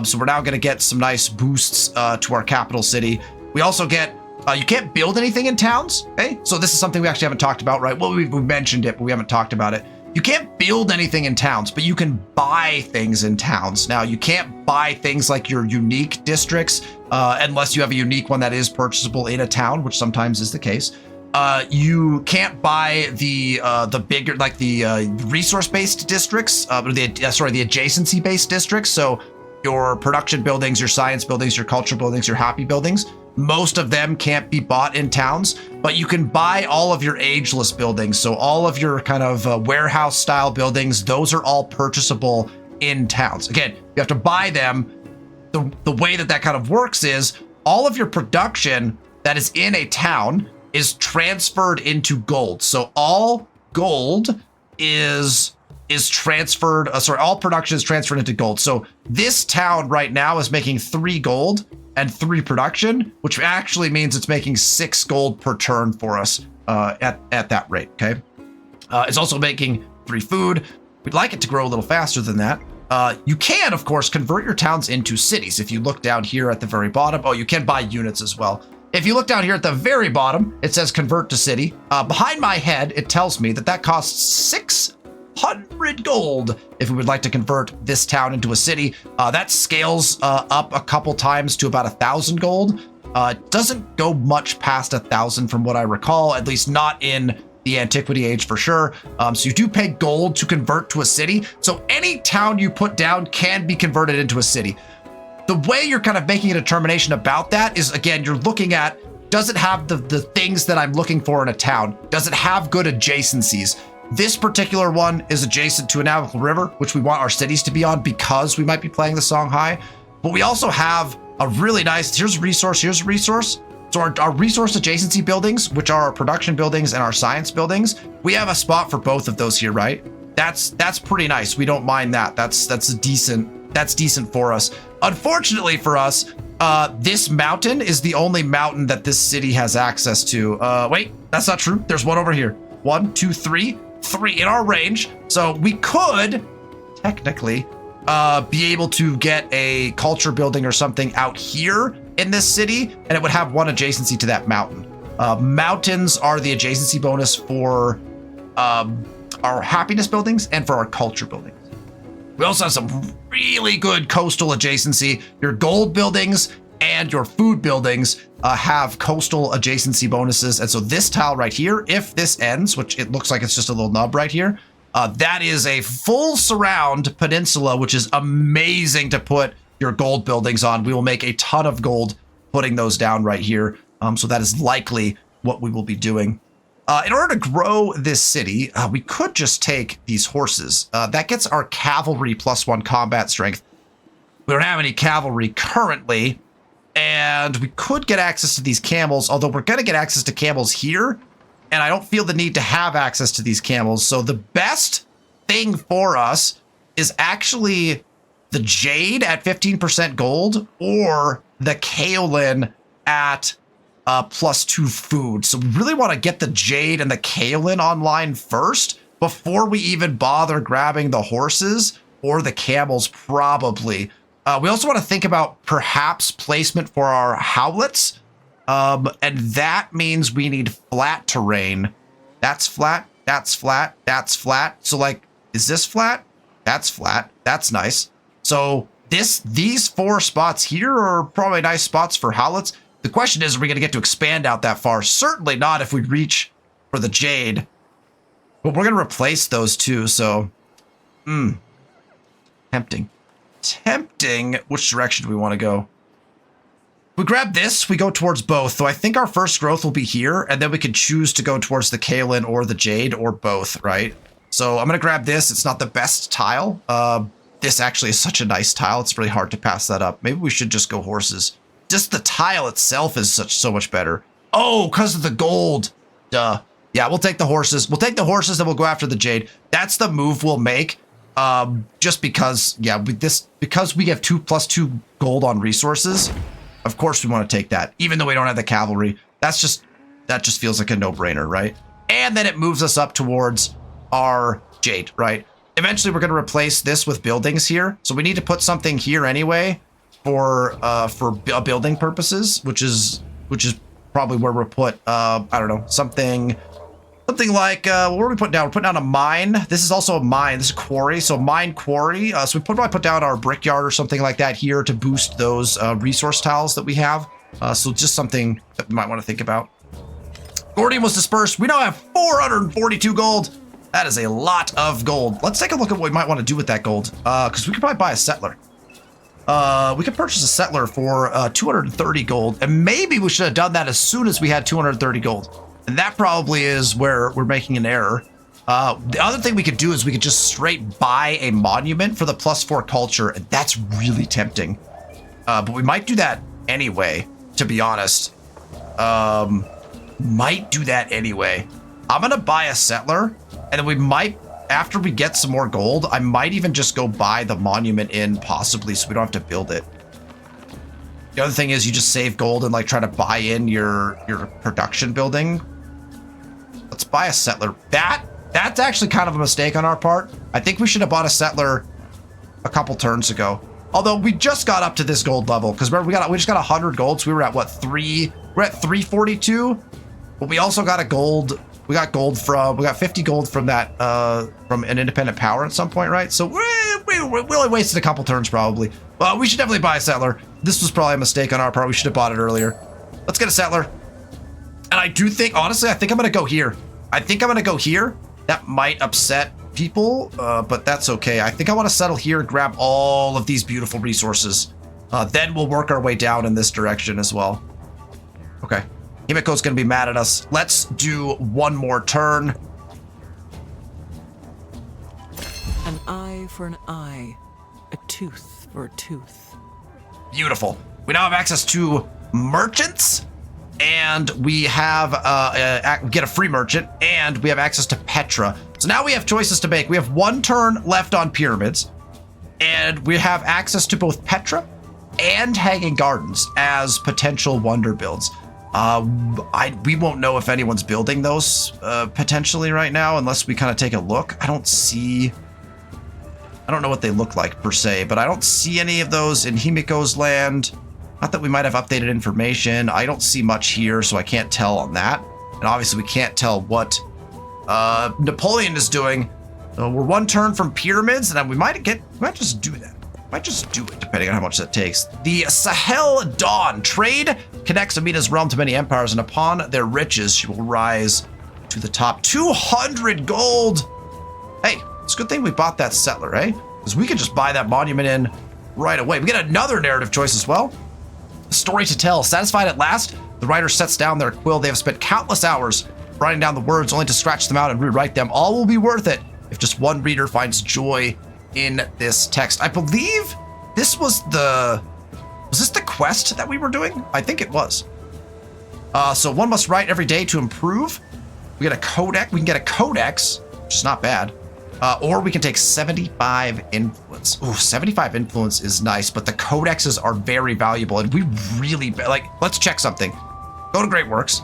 S1: So we're now going to get some nice boosts to our capital city. We also get, you can't build anything in towns, okay? So this is something we actually haven't talked about, right? Well, we've mentioned it, but we haven't talked about it. You can't build anything in towns, but you can buy things in towns. Now, you can't buy things like your unique districts unless you have a unique one that is purchasable in a town, which sometimes is the case. You can't buy the bigger, like the resource-based districts, or the adjacency-based districts. So your production buildings, your science buildings, your culture buildings, your happy buildings. Most of them can't be bought in towns, but you can buy all of your ageless buildings. So all of your kind of warehouse style buildings, those are all purchasable in towns. Again, you have to buy them. The way that kind of works is all of your production that is in a town is transferred into gold. So all gold is is transferred, sorry, all production is transferred into gold. So this town right now is making 3 gold and 3 production, which actually means it's making 6 gold per turn for us at that rate, okay? It's also making 3 food. We'd like it to grow a little faster than that. You can, of course, convert your towns into cities. If you look down here at the very bottom, oh, you can buy units as well. If you look down here at the very bottom, it says convert to city. Behind my head, it tells me that costs 600 gold if we would like to convert this town into a city. That scales up a couple times to about 1,000 gold. It doesn't go much past 1,000 from what I recall, at least not in the Antiquity Age for sure. So you do pay gold to convert to a city. So any town you put down can be converted into a city. The way you're kind of making a determination about that is, again, you're looking at, does it have the things that I'm looking for in a town? Does it have good adjacencies? This particular one is adjacent to a navigable river, which we want our cities to be on because we might be playing the song high. But we also have a really nice, here's a resource. So our resource adjacency buildings, which are our production buildings and our science buildings, we have a spot for both of those here, right? That's pretty nice. We don't mind that. That's decent for us. Unfortunately for us, this mountain is the only mountain that this city has access to. Wait, that's not true. There's one over here. 1, 2, 3 in our range. So we could technically be able to get a culture building or something out here in this city, and it would have one adjacency to that mountain. Mountains are the adjacency bonus for our happiness buildings and for our culture buildings. We also have some really good coastal adjacency. Your gold buildings and your food buildings have coastal adjacency bonuses. And so this tile right here, if this ends, which it looks like it's just a little nub right here, that is a full surround peninsula, which is amazing to put your gold buildings on. We will make a ton of gold putting those down right here. So that is likely what we will be doing. In order to grow this city, we could just take these horses. That gets our cavalry +1 combat strength. We don't have any cavalry currently, and we could get access to these camels, although we're going to get access to camels here, and I don't feel the need to have access to these camels. So the best thing for us is actually the jade at 15% gold or the kaolin at +2 food. So we really want to get the jade and the kaolin online first before we even bother grabbing the horses or the camels, probably. We also want to think about perhaps placement for our howlets. And that means we need flat terrain. That's flat, that's flat, that's flat. So like, is this flat? That's flat. That's nice. So these 4 spots here are probably nice spots for howlets. The question is, are we going to get to expand out that far? Certainly not if we reach for the jade. But we're going to replace those two, so... Tempting. Which direction do we want to go? We grab this, we go towards both. So I think our first growth will be here, and then we can choose to go towards the kaolin or the jade or both, right? So I'm going to grab this. It's not the best tile. This actually is such a nice tile. It's really hard to pass that up. Maybe we should just go horses. Just the tile itself is so much better. Oh, because of the gold. Duh. Yeah, we'll take the horses. We'll take the horses, then we'll go after the jade. That's the move we'll make. Just because, yeah, because we have 2+2 gold on resources. Of course we want to take that, even though we don't have the cavalry. That just feels like a no-brainer, right? And then it moves us up towards our jade, right? Eventually we're going to replace this with buildings here. So we need to put something here anyway for building purposes, which is probably where we'll put, I don't know, something like, what are we putting down? We're putting down a mine. This is also a mine. This is a quarry. So mine quarry. So we probably put down our brickyard or something like that here to boost those resource tiles that we have. So just something that we might want to think about. Gordium was dispersed. We now have 442 gold. That is a lot of gold. Let's take a look at what we might want to do with that gold. Because we could probably buy a settler. We could purchase a settler for 230 gold. And maybe we should have done that as soon as we had 230 gold. And that probably is where we're making an error. The other thing we could do is we could just straight buy a monument for the +4 culture. And that's really tempting. But we might do that anyway, to be honest. Might do that anyway. I'm going to buy a settler. And then we might after we get some more gold, I might even just go buy the monument in possibly so we don't have to build it. The other thing is you just save gold and like try to buy in your production building. Let's buy a settler. That's actually kind of a mistake on our part. I think we should have bought a settler a couple turns ago. Although we just got up to this gold level because remember we just got 100 gold, so we were at what, 3? We're at 342, but we also got a gold. We got 50 gold from that from an independent power at some point, right? So we only wasted a couple turns probably. Well, we should definitely buy a settler. This was probably a mistake on our part. We should have bought it earlier. Let's get a settler. And I do think, honestly, I think I'm gonna go here. That might upset people, but that's okay. I think I want to settle here and grab all of these beautiful resources. Then we'll work our way down in this direction as well. Okay. Himiko's going to be mad at us. Let's do one more turn.
S2: An eye for an eye, a tooth for a tooth.
S1: Beautiful. We now have access to merchants, and we have get a free merchant, and we have access to Petra. So now we have choices to make. We have one turn left on pyramids, and we have access to both Petra and Hanging Gardens as potential wonder builds. We won't know if anyone's building those potentially right now unless we kind of take a look. I don't know what they look like per se, but I don't see any of those in Himiko's land. Not that we might have updated information. I don't see much here, so I can't tell on that. And obviously we can't tell what Napoleon is doing. We're one turn from pyramids, and we might just do that. Might just do it, depending on how much that takes. The Sahel Dawn. Trade connects Amina's realm to many empires, and upon their riches, she will rise to the top. 200 gold! Hey, it's a good thing we bought that settler, eh? Because we could just buy that monument in right away. We get another narrative choice as well. Story to tell. Satisfied at last, the writer sets down their quill. They have spent countless hours writing down the words, only to scratch them out and rewrite them. All will be worth it if just one reader finds joy in this text. I believe this was this the quest that we were doing? I think it was. So one must write every day to improve. We get a codex. We can get a codex, which is not bad. Or we can take 75 influence. Ooh, 75 influence is nice, but the codexes are very valuable, and we really let's check something. Go to Great Works.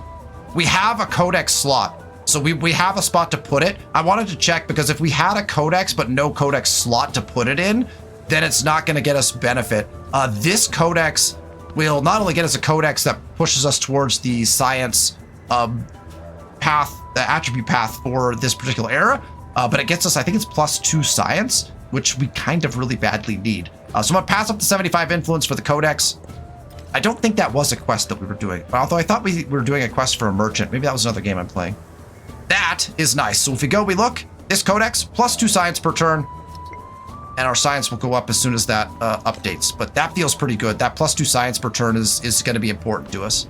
S1: We have a codex slot. So we have a spot to put it. I wanted to check because if we had a codex but no codex slot to put it in, then it's not going to get us benefit. This codex will not only get us a codex that pushes us towards the science path, the attribute path for this particular era, but it gets us, I think it's +2 science, which we kind of really badly need. So I'm going to pass up the 75 influence for the codex. I don't think that was a quest that we were doing, although I thought we were doing a quest for a merchant. Maybe that was another game I'm playing. That is nice. So if we look, this codex, +2 science per turn, and our science will go up as soon as that updates. But that feels pretty good. That +2 science per turn is going to be important to us.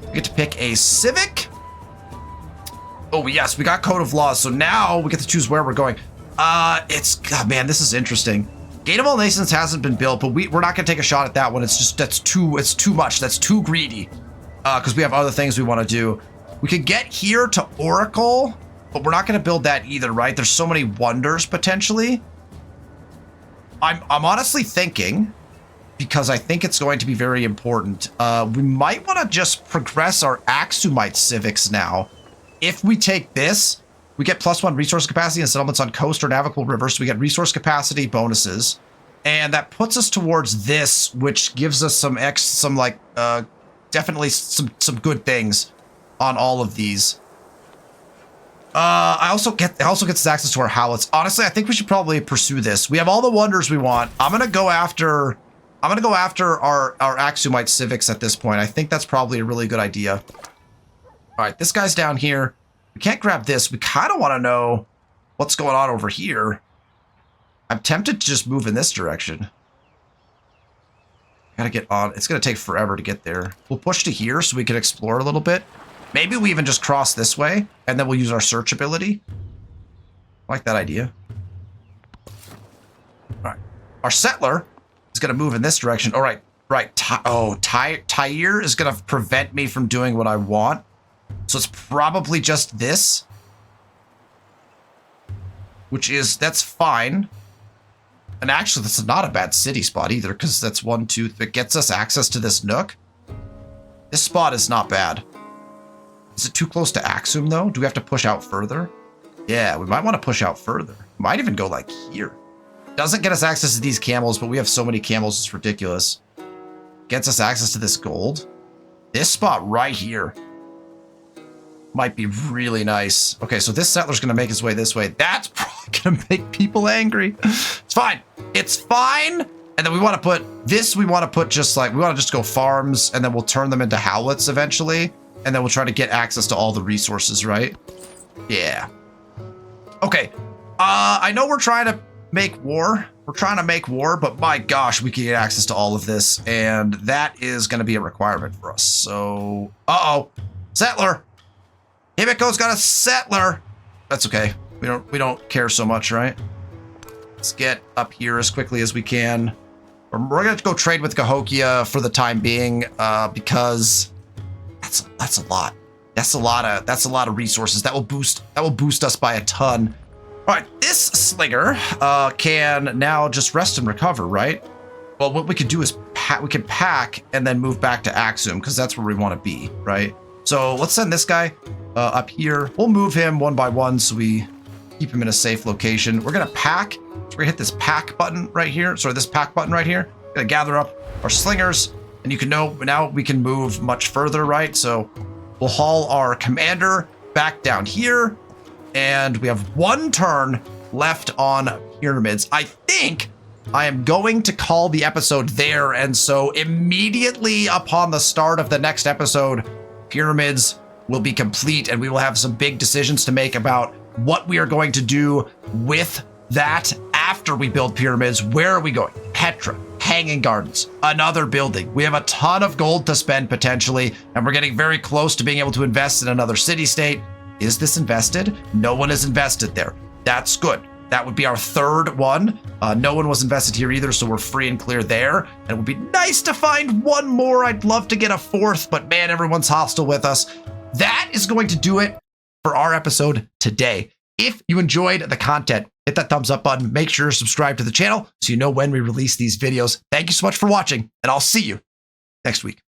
S1: We get to pick a civic. Oh, yes, we got Code of Laws. So now we get to choose where we're going. God, man, this is interesting. Gate of All Nations hasn't been built, but we're not going to take a shot at that one. It's too much. That's too greedy because we have other things we want to do. We could get here to Oracle, but we're not going to build that either, right? There's so many wonders potentially. I'm honestly thinking, because I think it's going to be very important, we might want to just progress our Axumite civics now. If we take this, we get +1 resource capacity and settlements on coast or navigable rivers. So we get resource capacity bonuses, and that puts us towards this, which gives us definitely some good things on all of these. I also gets access to our Howlets. Honestly, I think we should probably pursue this. We have all the wonders we want. I'm gonna go after our Axumite civics at this point. I think that's probably a really good idea. All right, this guy's down here. We can't grab this. We kind of want to know what's going on over here. I'm tempted to just move in this direction. Gotta get on. It's gonna take forever to get there. We'll push to here so we can explore a little bit. Maybe we even just cross this way, and then we'll use our search ability. I like that idea. All right. Our settler is going to move in this direction. All right. Right. Tyre is going to prevent me from doing what I want. So it's probably just this. that's fine. And actually, that's not a bad city spot either, because that's 1, 2, that gets us access to this nook. This spot is not bad. Is it too close to Axum, though? Do we have to push out further? Yeah, we might want to push out further. Might even go like here. Doesn't get us access to these camels, but we have so many camels, it's ridiculous. Gets us access to this gold. This spot right here might be really nice. Okay, so this settler's going to make his way this way. That's probably going to make people angry. It's fine. It's fine. And then we want to put this, we want to put just like, we want to just go farms, and then we'll turn them into howlets eventually. And then we'll try to get access to all the resources, right? Yeah. Okay. I know we're trying to make war. We're trying to make war, but my gosh, we can get access to all of this. And that is going to be a requirement for us. So, uh-oh. Settler. Himiko's got a settler. That's okay. We don't care so much, right? Let's get up here as quickly as we can. We're gonna go trade with Cahokia for the time being, because that's a lot. That's a lot of resources. That will boost us by a ton. All right, this slinger can now just rest and recover, right? Well, what we could do is we can pack and then move back to Axum, because that's where we want to be, right? So let's send this guy up here. We'll move him one by one so we keep him in a safe location. We're gonna pack. So we're gonna hit this pack button right here. Sorry, this pack button right here. We're gonna gather up our slingers, and you can know now we can move much further, right? So we'll haul our commander back down here, and we have 1 turn left on pyramids. I think I am going to call the episode there, and so immediately upon the start of the next episode, pyramids will be complete, and we will have some big decisions to make about what we are going to do with that after we build pyramids. Where are we going? Petra, Hanging Gardens, another building. We have a ton of gold to spend potentially, and we're getting very close to being able to invest in another city-state. Is this invested? No one is invested there. That's good. That would be our 3rd one. No one was invested here either, so we're free and clear there. And it would be nice to find 1 more. I'd love to get a 4th, but man, everyone's hostile with us. That is going to do it for our episode today. If you enjoyed the content, hit that thumbs up button. Make sure to subscribe to the channel so you know when we release these videos. Thank you so much for watching, and I'll see you next week.